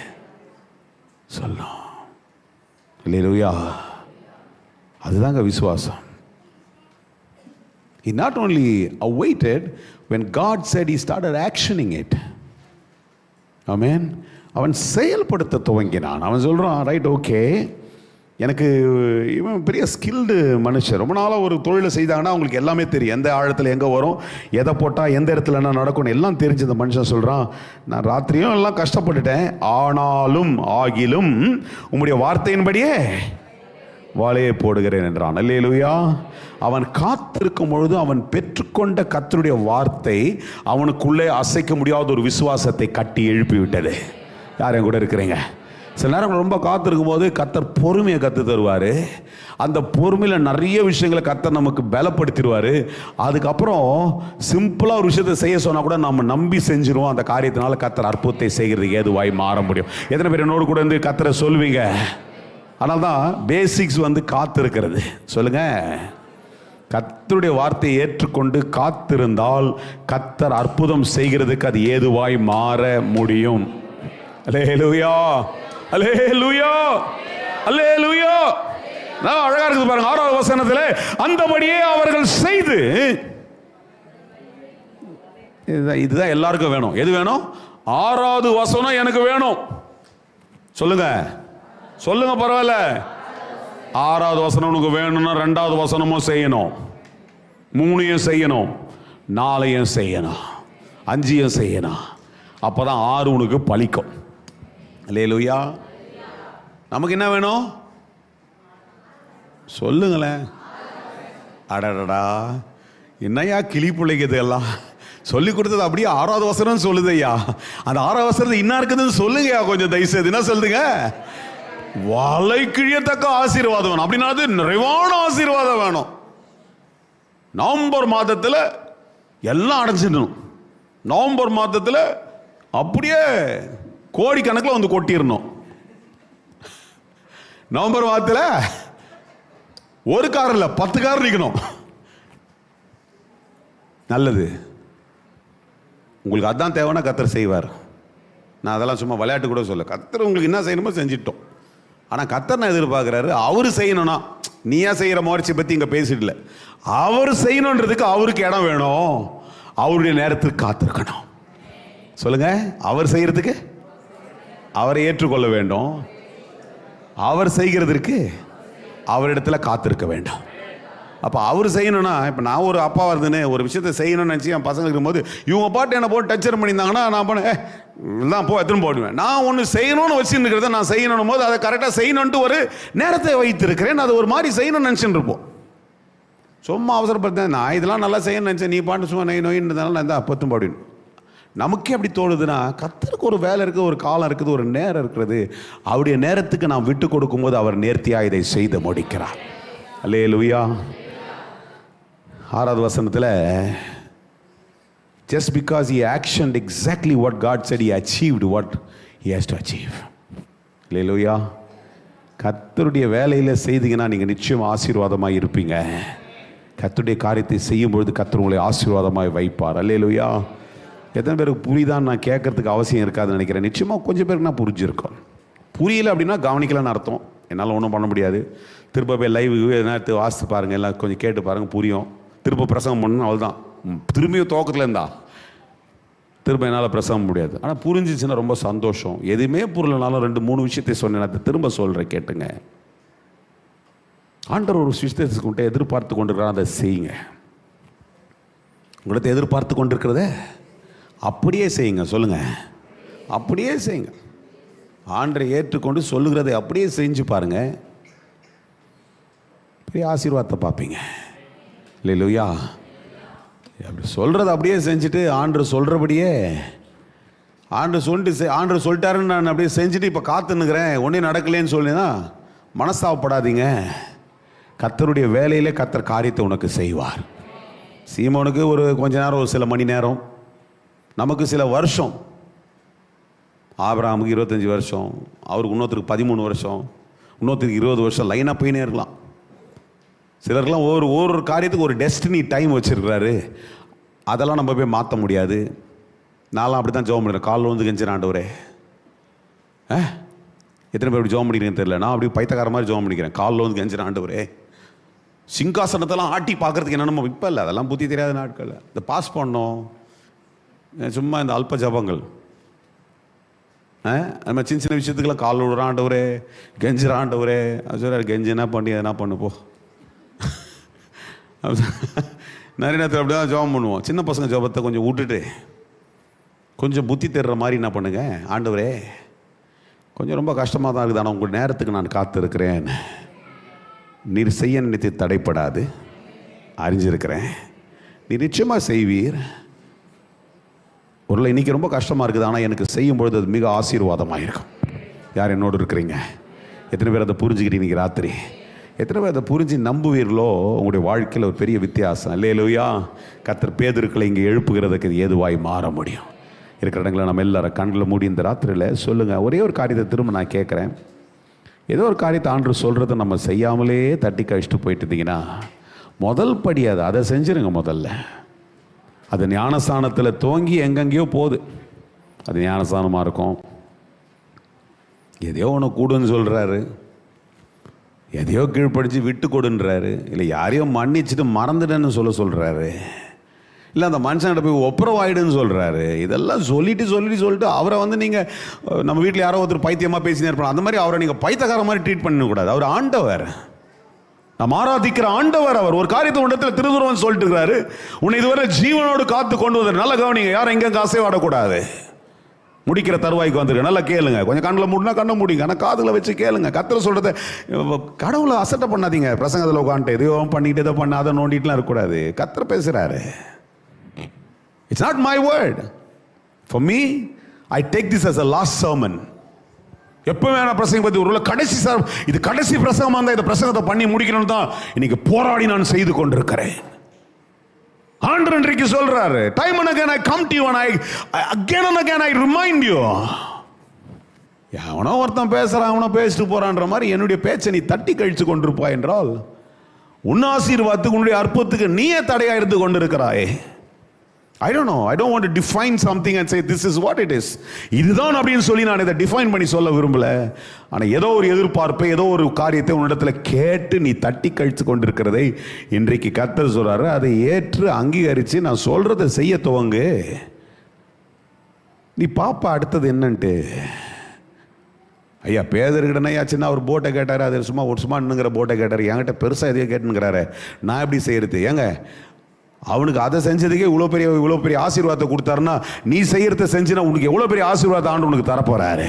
சொல்லும். அல்லேலூயா. அதுதாங்க விசுவாசம். He not only awaited, when God said, he started actioning it. Amen. அவன் செயல்படுத்த துவங்கினான். அவன் சொல்றான், ரைட், ஓகே, எனக்கு இவன் பெரிய ஸ்கில்டு மனுஷன், ரொம்ப நாளாக ஒரு தொழிலை செய்தாங்கன்னா அவங்களுக்கு எல்லாமே தெரியும், எந்த ஆழத்தில் எங்கே வரும், எதை போட்டால் எந்த இடத்துல என்ன நடக்கும்னு எல்லாம் தெரிஞ்ச இந்த மனுஷன் சொல்கிறான், நான் ராத்திரியும் எல்லாம் கஷ்டப்பட்டுட்டேன், ஆனாலும் ஆகிலும் உம்முடைய வார்த்தையின்படியே வாழையை போடுகிறேன் என்றான். அல்லேலூயா. அவன் காத்திருக்கும் பொழுது அவன் பெற்றுக்கொண்ட கர்த்தருடைய வார்த்தை அவனுக்குள்ளே அசைக்க முடியாத ஒரு விசுவாசத்தை கட்டி எழுப்பி விட்டது. யாரையும் கூட இருக்கிறீங்க, சில நேரம் ரொம்ப காத்திருக்கும் போது கர்த்தர் பொறுமையை கற்று தருவார். அந்த பொறுமையில் நிறைய விஷயங்களை கர்த்தர் நமக்கு பலப்படுத்திடுவார். அதுக்கப்புறம் சிம்பிளாக ஒரு விஷயத்தை செய்ய சொன்னால் கூட நம்ம நம்பி செஞ்சிருவோம். அந்த காரியத்தினால கர்த்தர் அற்புதத்தை செய்கிறதுக்கு ஏதுவாய் மாற முடியும். எத்தனை பேர் என்னோடு கூட இருந்து கர்த்தரை சொல்வீங்க? அதனால தான் பேசிக்ஸ் வந்து காத்திருக்கிறது. சொல்லுங்க, கர்த்தருடைய வார்த்தையை ஏற்றுக்கொண்டு காத்திருந்தால் கர்த்தர் அற்புதம் செய்கிறதுக்கு அது ஏதுவாய் மாற முடியும். அல்லேலூயா, அல்லேலூயா, அல்லேலூயா. அழகா இருக்குது பாருங்க 6வது வசனத்தில், அந்தபடியே அவர்கள் செய்து. இதுதான் எல்லாருக்கும் வேணும். எது வேணும்? 6வது வசனம் எனக்கு வேணும். சொல்லுங்க, சொல்லுங்க, பரவாயில்ல. 6வது வசனம் உனக்கு வேணும்னா 2வது வசனமும் செய்யணும், 3 செய்யணும், 4 செய்யணும், 5 செய்யணும். அப்பதான் 6 உனக்கு பலிக்கும். அல்லேலூயா. நமக்கு என்ன வேணும் சொல்லுங்களேன். அடடா, என்னையா கிளி பிள்ளைக்குது எல்லாம் சொல்லி கொடுத்தது அப்படியே 6வது வசனம் சொல்லுது ஐயா. அந்த 6வது வசனம் என்ன இருக்குதுன்னு சொல்லுங்கய்யா கொஞ்சம் தயவுசெய்து. என்ன சொல்லுங்க? வலை கிழியத்தக்க ஆசீர்வாதம் வேணும். அப்படின்னா அது நிறைவான ஆசீர்வாதம் வேணும். நவம்பர் மாதத்தில் எல்லாம் அடைஞ்சிடணும். நவம்பர் மாதத்தில் அப்படியே கோடிக்கணக்கில் வந்து கொட்டிடணும். நவம்பர் மாதத்தில் ஒரு கார் இல்லை 10 கார் நிற்கணும். நல்லது. உங்களுக்கு அதான் தேவைன்னா கர்த்தர் செய்வார். நான் அதெல்லாம் சும்மா விளையாட்டு கூட சொல்ல. கர்த்தர் உங்களுக்கு என்ன செய்யணுமோ செஞ்சிட்டோம். ஆனால் கர்த்தர் நான் எதிர்பார்க்குறாரு அவர் செய்யணும்னா, நீயா செய்கிற முயற்சி பற்றி இங்கே பேசிடல. அவர் செய்யணுன்றதுக்கு அவருக்கு இடம் வேணும். அவருடைய நேரத்துக்கு காத்திருக்கணும். சொல்லுங்க, அவர் செய்யறதுக்கு அவரை ஏற்றுக்கொள்ள வேண்டும். அவர் செய்கிறதற்கு அவரிடத்துல காத்திருக்க வேண்டும். அப்போ அவர் செய்யணும்னா, இப்போ நான் ஒரு அப்பா வருதுன்னு ஒரு விஷயத்தை செய்யணும்னு நினச்சி என் பசங்க இருக்கும்போது இவங்க பாட்டு என்ன போட்டு டச்சர் பண்ணியிருந்தாங்கன்னா நான் பண்ணேன் தான் எடுத்துன்னு போடுவேன். நான் ஒன்று செய்யணும்னு வச்சுன்னு இருக்கிறத நான் செய்யணும் போது அதை கரெக்டாக செய்யணுன்ட்டு ஒரு நேரத்தை வைத்திருக்கிறேன். அது ஒரு மாதிரி செய்யணும்னு நினச்சின்னு இருப்போம். சும்மா அவசரப்படுத்தேன். நான் இதெல்லாம் நல்லா செய்யணும்னு நினச்சேன், நீ பாட்டு சும்மா நோயின்றதுனால நான் தான் பத்தும் பாடுவேன். நமக்கே அப்படி தோணுதுன்னா, கர்த்தருக்கு ஒரு வேலை இருக்குது, ஒரு காலம் இருக்குது, ஒரு நேரம் இருக்கிறது. அவருடைய நேரத்துக்கு நாம் விட்டு கொடுக்கும்போது அவர் நேர்த்தியாக இதை செய்து முடிக்கிறார். அல்லேலூயா. 6வது வசனத்தில், just because he actioned exactly what God said, he achieved what he has to achieve. அல்லேலூயா. கர்த்தருடைய வேலையில் செய்தீங்கன்னா நீங்கள் நிச்சயம் ஆசீர்வாதமாக இருப்பீங்க. கர்த்தருடைய காரியத்தை செய்யும்பொழுது கர்த்தர் உங்களை ஆசீர்வாதமாக வைப்பார். அல்லேலூயா. எத்தனை பேருக்கு புரியுதான்னு நான் கேட்கறதுக்கு அவசியம் இருக்காதுன்னு நினைக்கிறேன். நிச்சயமாக கொஞ்சம் பேருக்கு நான் புரிஞ்சிருக்கோம். புரியல அப்படின்னா கவனிக்கலன்னு அர்த்தம். என்னால் ஒன்றும் பண்ண முடியாது. திரும்ப போய் லைவ் எதனா வாசித்து பாருங்கள், எல்லாம் கொஞ்சம் கேட்டு பாருங்கள், புரியும். திரும்ப பிரசங்கம் பண்ணணும், அவ்வளோதான். திரும்பியும் துவக்கத்தில் இருந்தா திரும்ப என்னால் பிரசங்கம் முடியாது. ஆனால் புரிஞ்சிச்சுன்னா ரொம்ப சந்தோஷம். எதுவுமே புரியலனாலும் 2-3 விஷயத்தை சொன்னேன், அதை திரும்ப சொல்கிறேன், கேட்டுங்க. ஆண்டவர் ஒரு விஷயத்தை எதிர்பார்த்து கொண்டிருக்கிறார், அதை செய்யுங்க. உங்களை எதிர்பார்த்து கொண்டிருக்கிறத அப்படியே செய்யுங்க. சொல்லுங்க, அப்படியே செய்யுங்க. ஆண்டரை ஏற்றுக்கொண்டு சொல்லுகிறதை அப்படியே செஞ்சு பாருங்க, பெரிய ஆசீர்வாதத்தை பார்ப்பீங்க. இல்லையா? அப்படி சொல்கிறத அப்படியே செஞ்சுட்டு ஆண்டர் சொல்கிறபடியே ஆண்டர் சொல்லிட்டாருன்னு நான் அப்படியே செஞ்சுட்டு இப்போ காத்துன்னுக்கிறேன், ஒன்றும் நடக்கலேன்னு சொல்லினா மனஸ்தாபப்படாதீங்க. கர்த்தருடைய வேலையிலே கர்த்தர் காரியத்தை உனக்கு செய்வார். சீமோனுக்கு ஒரு கொஞ்ச நேரம், ஒரு சில மணி நேரம், நமக்கு சில வருஷம். ஆபிரகாமுக்கு 25 வருஷம், அவருக்கு இன்னொருத்தருக்கு 13 வருஷம், இன்னொருத்தருக்கு 20 வருஷம், லைனாக போயினே இருக்கலாம். சிலருக்கெல்லாம் ஒவ்வொரு காரியத்துக்கு ஒரு டெஸ்டினி டைம் வச்சுருக்கிறாரு. அதெல்லாம் நம்ம போய் மாற்ற முடியாது. நான்லாம் அப்படி தான் ஜெபம் பண்ணுறேன். காலில் வந்து கெஞ்சிறேன், ஆண்டவரே. எத்தனை பேர் அப்படி ஜெபம் பண்ணிக்கிறேன்னு தெரியல. நான் அப்படி பைத்தக்கார மாதிரி ஜெபம் பண்ணிக்கிறேன். காலில் வந்து கெஞ்சிறேன், ஆண்டவரே. சிங்காசனத்தெல்லாம் ஆட்டி பார்க்குறதுக்கு என்ன நம்ம இப்போ இல்லை, அதெல்லாம் புத்தி தெரியாத நாட்கள். இந்த பாஸ் பண்ணோம் சும்மா இந்த அல்ப ஜபங்கள், நம்ம சின்ன சின்ன விஷயத்துக்கெல்லாம் கால் விடுறான், ஆண்டவரே கெஞ்சிறான், ஆண்டவரே. அது சொல்கிறார், கெஞ்சி என்ன பண்ணி எதனா பண்ணுப்போ. நிறைய நேரத்தில் அப்படி தான் ஜெபம் பண்ணுவோம். சின்ன பசங்க ஜெபத்தை கொஞ்சம் விட்டுட்டு கொஞ்சம் புத்தி தர்ற மாதிரி என்ன பண்ணுங்க, ஆண்டவரே கொஞ்சம் ரொம்ப கஷ்டமாக தான் இருக்குது, ஆனால் உங்கள் நேரத்துக்கு நான் காத்திருக்கிறேன். நீர் செய்ய நினைத்து தடைப்படாது, அறிஞ்சிருக்கிறேன், நீ நிச்சயமாக செய்வீர். ஒருவேளை இன்றைக்கி ரொம்ப கஷ்டமாக இருக்குது, ஆனால் எனக்கு செய்யும்பொழுது அது மிக ஆசீர்வாதமாக இருக்கும். யார் என்னோடு இருக்கிறீங்க? எத்தனை பேர் அதை புரிஞ்சுக்கிட்டீங்க இன்றைக்கி ராத்திரி? எத்தனை பேர் அதை புரிஞ்சு நம்புவீர்களோ உங்களுடைய வாழ்க்கையில் ஒரு பெரிய வித்தியாசம். அல்லேலூயா. கர்த்தர் பேதுருக்களை இங்கே எழுப்புகிறதுக்கு ஏதுவாய் மாற முடியும். இருக்கிற இடங்களில் நம்ம எல்லாரும் கண்ணில் மூடி இந்த ராத்திரியில் சொல்லுங்கள். ஒரே ஒரு காரியத்தை திரும்ப நான் கேட்குறேன். ஏதோ ஒரு காரியத்தை ஆண்டு சொல்கிறத நம்ம செய்யாமலே தட்டி கழிச்சிட்டு போயிட்டு இருந்தீங்கன்னா முதல் படி அதை செஞ்சிருங்க. முதல்ல அது ஞானஸ்தானத்தில் துவங்கி எங்கெங்கேயோ போகுது. அது ஞானஸ்தானமாக இருக்கும், எதையோ ஒன்று கூடுன்னு சொல்கிறாரு, எதையோ கீழ்ப்படிச்சு விட்டு கொடுன்றாரு, இல்லை யாரையோ மன்னிச்சுட்டு மறந்துட்டேன்னு சொல்கிறாரு, இல்லை அந்த மனுஷன்கிட்ட போய் ஒப்புரவாயிடுன்னு சொல்கிறாரு. இதெல்லாம் சொல்லிட்டு அவரை நீங்கள் நம்ம வீட்டில் யாரோ ஒருத்தர் பைத்தியமாக பேசினே இருப்பாங்க, அந்த மாதிரி அவரை நீங்கள் பைத்தியக்கார மாதிரி ட்ரீட் பண்ணக்கூடாது. அவர் ஆண்டவர், நம்ம ஆராதிக்கிற ஆண்டவர். அவர் ஒரு காரியத்தை உண்டத்தில் திருதுருவன் சொல்லிட்டு இருக்கிறாரு, உன்னை இதுவரை ஜீவனோடு காத்து கொண்டு வந்து நல்ல கவனிங்க, யாரும் எங்கே அசைவாடக்கூடாது. முடிக்கிற தருவாய்க்கு வந்துருக்கு, நல்லா கேளுங்க. கொஞ்சம் கண்ணில் மூடினா கண்ணை மூடிங்க, ஆனால் காதில் வச்சு கேளுங்க. கர்த்தர் சொல்கிறத கடவுளை அசட்டை பண்ணாதீங்க. பிரசங்கத்தில் உட்காந்துட்டு எதையோ பண்ணிட்டு இதை பண்ண அதை நோண்டிட்டுலாம் இருக்கக்கூடாது. கர்த்தர் பேசுகிறாரு. It's not my word. For me I take this as a last sermon. எப்பவுமே நான் பிரசங்கம் பற்றி ஒரு கடைசி சார், இது கடைசி பிரசங்கமாக இருந்தால் இந்த பிரசங்கத்தை பண்ணி முடிக்கணும்னு தான் இன்னைக்கு போராடி நான் செய்து கொண்டிருக்கிறேன். ஆண்டவர் இன்றைக்கு சொல்றாரு, time and again I come to you and again and again I remind you. அவனோ ஒருத்தன் பேசுறான், அவனோ பேசிட்டு போறான்ற மாதிரி என்னுடைய பேச்சை நீ தட்டி கழிச்சு கொண்டிருப்பாய் என்றால் உன் ஆசீர்வாதத்துக்கு உன்னுடைய அற்புதத்துக்கு நீயே தடையா இருந்து கொண்டிருக்கிறாய். I don't know. I don't want to define something and say this is what it is. இதுதான் அப்படின்னு சொல்லி நான் இதை டிஃபைன் பண்ணி சொல்ல விரும்பல. ஆனால் ஏதோ ஒரு எதிர்பார்ப்பை, ஏதோ ஒரு காரியத்தை உன்னிடத்தில் கேட்டு நீ தட்டி கழித்து கொண்டிருக்கிறதை இன்றைக்கு கர்த்தர் சொல்றாரு. அதை ஏற்று அங்கீகரித்து நான் சொல்றதை செய்ய துவங்கு. நீ பாப்பா அடுத்தது என்னன்ட்டு. ஐயா பேதர்கிட்ட ஐயா சின்ன ஒரு போட்டை கேட்டார், அது சும்மா இன்னுங்கிற போட்டை கேட்டார். என்கிட்ட பெருசாக எதையோ கேட்டுங்கிறாரு, நான் எப்படி செய்யறது? ஏங்க அவனுக்கு அதை செஞ்சதுக்கே இவ்வளோ பெரிய ஆசீர்வாதத்தை கொடுத்தாருன்னா நீ செய்யறத செஞ்சுன்னா உனக்கு எவ்வளோ பெரிய ஆசீர்வாதம் ஆண்டு உனக்கு தரப்போறாரு.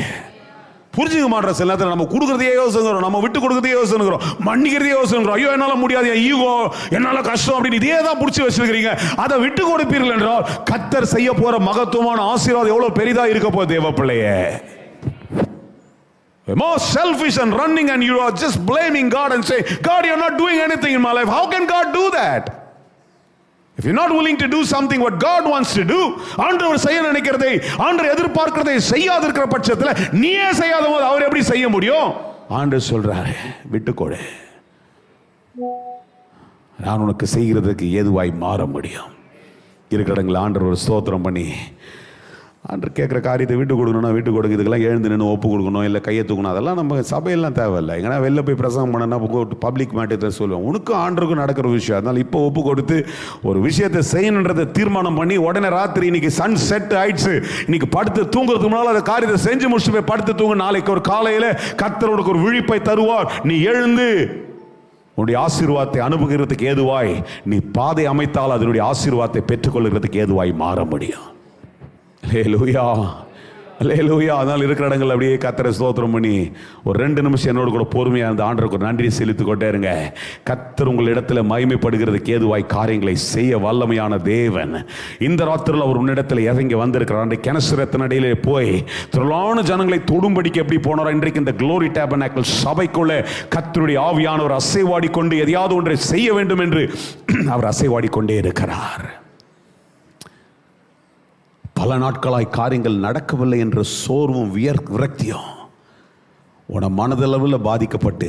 புரிஞ்சுக்க மாட்டேற. சில நேரத்தில் நம்ம கொடுக்குறதே யோசனைக்கிறோம், நம்ம விட்டு கொடுக்குறதே யோசனைக்கிறோம், மன்னிக்கிறதே யோசனைக்கிறோம். ஐயோ என்னால் முடியாது, ஈகோ என்னால் கஷ்டம் அப்படின்னு இதே தான் பிடிச்சி வச்சிருக்கிறீங்க. அதை விட்டு கொடுப்பீர்கள் என்றால் கர்த்தர் செய்ய போற மகத்துவமான ஆசீர்வாதம் எவ்வளோ பெரிதா இருக்க போகுது. தேவ பிள்ளையே, more selfish and running and you are just blaming God and say, God, you're not doing anything in my life. How can God do that? If you're not willing to do something what God wants to do, ஆண்டவர் செய்ய நினைக்கிறதை, ஆண்டவர் எதிர்பார்க்கிறதை செய்யாது இருக்கிற பட்சத்தில் நீயே செய்யாத போது அவர் எப்படி செய்ய முடியும்? ஆண்டவர் சொல்றாரு, விட்டுக்கொடு, நான் உனக்கு செய்கிறதுக்கு ஏதுவாய் மாற முடியும். இருக்கிற இடங்களில் ஆண்டவர் ஒரு ஸ்தோத்திரம் பண்ணி ஆண்டர் கேட்குற காரியத்தை விட்டு கொடுக்கணும்னா விட்டு கொடுங்க. இதுக்கெல்லாம் எழுந்து நின்று ஒப்பு கொடுக்கணும், இல்லை கையை தூக்கணும், அதெல்லாம் நம்ம சபையெல்லாம் தேவையில்லை. எங்கன்னா வெளில போய் பிரசங்கம் பண்ணனா பப்ளிக் மேட்டத்தை சொல்லுவேன். உனக்கும் ஆண்டருக்கும் நடக்கிற விஷயம். அதனால் இப்போ ஒப்பு கொடுத்து ஒரு விஷயத்தை செய்யணுன்றதை தீர்மானம் பண்ணி உடனே ராத்திரி இன்னைக்கு சன் செட் ஆயிடுச்சு, இன்னைக்கு படுத்து தூங்குறதுக்கு முன்னால் அந்த காரியத்தை செஞ்சு முடிச்சுட்டு போய் படுத்து தூங்க. நாளைக்கு ஒரு காலையில் கர்த்தருக்கு ஒரு விழிப்பை தருவார். நீ எழுந்து உன்னுடைய ஆசீர்வாதத்தை அனுபவிக்கிறதுக்கு ஏதுவாய் நீ பாதை அமைத்தால் அதனுடைய ஆசீர்வாதத்தை பெற்றுக்கொள்கிறதுக்கு ஏதுவாய் மாற முடியும். அல்லேலூயா, அல்லேலூயா. அதனால் இருக்கிற இடங்கள் அப்படியே கர்த்தரை ஸ்தோத்திரம் பண்ணி ஒரு 2 நிமிஷம் என்னோட கூட பொறுமையாக அந்த ஆண்டவருக்கு ஒரு நன்றியை செலுத்திக் கொண்டே இருங்க. கர்த்தர் உங்கள் இடத்துல மகிமைப்படுகிறதுக்கு ஏதுவாய் காரியங்களை செய்ய வல்லமையான தேவன். இந்த ராத்திரியில் அவர் உன்னிடத்தில் இறங்கி வந்திருக்கிறார். அன்றைக்கு கிணசுரத்தின் இடையிலே போய் திரளான ஜனங்களை தொடும்படிக்கு எப்படி போனாரோ, இன்றைக்கு இந்த க்ளோரி டேபர்னாக்கிள் சபைக்குள்ளே கர்த்தருடைய ஆவியானவர் அசைவாடி கொண்டு எதையாவது ஒன்றை செய்ய வேண்டும் என்று அவர் அசைவாடி கொண்டே இருக்கிறார். பல நாட்களாய் காரியங்கள் நடக்கவில்லை என்ற சோர்வும் விரக்தியும் உன மனதளவில் பாதிக்கப்பட்டு,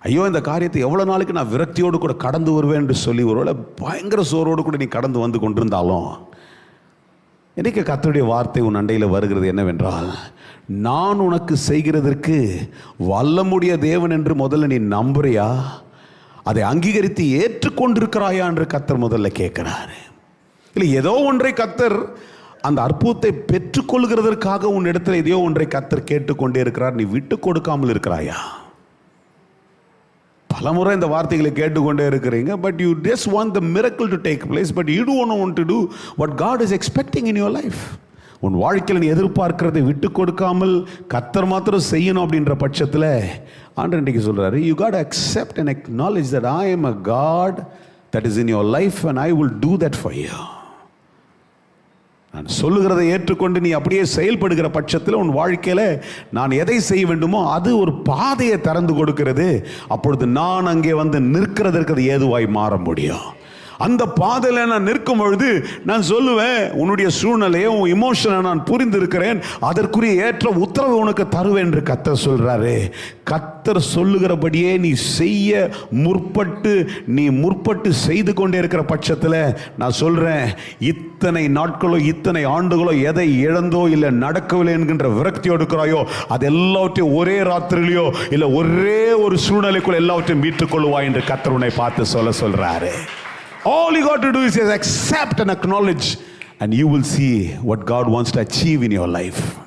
ஐயோ இந்த காரியத்தை எவ்வளோ நாளைக்கு நான் விரக்தியோடு கூட கடந்து வருவேன் என்று சொல்லி ஒருவேளை பயங்கர சோர்வோடு கூட நீ கடந்து வந்து கொண்டிருந்தாலும், இன்னைக்கு கர்த்தருடைய வார்த்தை உன் அண்டையில் வருகிறது என்னவென்றால், நான் உனக்கு செய்கிறதற்கு வல்லமுடைய தேவன் என்று முதல்ல நீ நம்புறியா? அதை அங்கீகரித்து ஏற்றுக்கொண்டிருக்கிறாயா என்று கர்த்தர் முதல்ல கேட்கிறாரு. இல்லை ஏதோ ஒன்றை கர்த்தர் அந்த அற்புதத்தை பெற்றுக்கொள்கிறதற்காக உன் இடத்துல எதையோ ஒன்றை கர்த்தர் கேட்டுக்கொண்டே இருக்கிறார். நீ விட்டு கொடுக்காமல் இருக்கிறாயா? பலமுறை இந்த வார்த்தைகளை கேட்டுக்கொண்டே இருக்கிறீங்க. But you just want the miracle to take place, but you don't want to do what God is expecting in your life. உன் வாழ்க்கையில் நீ எதிர்பார்க்கிறதை விட்டு கொடுக்காமல் கர்த்தர் மாத்திரம் செய்யணும் அப்படின்ற பட்சத்தில் ஆண்டவர் இன்றைக்கு சொல்றாரு, you got accept and acknowledge that I am a God that is in your life and I will do that for you. நான் சொல்லுகிறதை ஏற்றுக்கொண்டு நீ அப்படியே செயல்படுகிற பட்சத்தில் உன் வாழ்க்கையில் நான் எதை செய்ய வேண்டுமோ அது ஒரு பாதையை திறந்து கொடுக்கிறது. அப்பொழுது நான் அங்கே வந்து நிற்கிறதற்கு அது ஏதுவாய் மாற முடியும். அந்த பாதையில் நான் நிற்கும் பொழுது நான் சொல்லுவேன், உன்னுடைய சூழ்நிலையை, உன் இமோஷனை நான் புரிந்து இருக்கிறேன், அதற்குரிய ஏற்ற உத்தரவு உனக்கு தருவேன் என்று கர்த்தர் சொல்றாரு. கர்த்தர் சொல்லுகிறபடியே நீ செய்ய முற்பட்டு செய்து கொண்டே இருக்கிற பட்சத்தில் நான் சொல்றேன், இத்தனை நாட்களோ இத்தனை ஆண்டுகளோ எதை இழந்தோ இல்லை நடக்கவில்லை என்கின்ற விரக்தியோடு இருக்கிறாயோ, அது எல்லாவற்றையும் ஒரே ராத்திரிலையோ இல்லை ஒரே ஒரு சூழ்நிலைக்குள்ள எல்லாவற்றையும் மீட்டுக் கொள்வாய் என்று கர்த்தர் உன்னை பார்த்து சொல்றாரு. All you got to do is accept and acknowledge, and you will see what God wants to achieve in your life.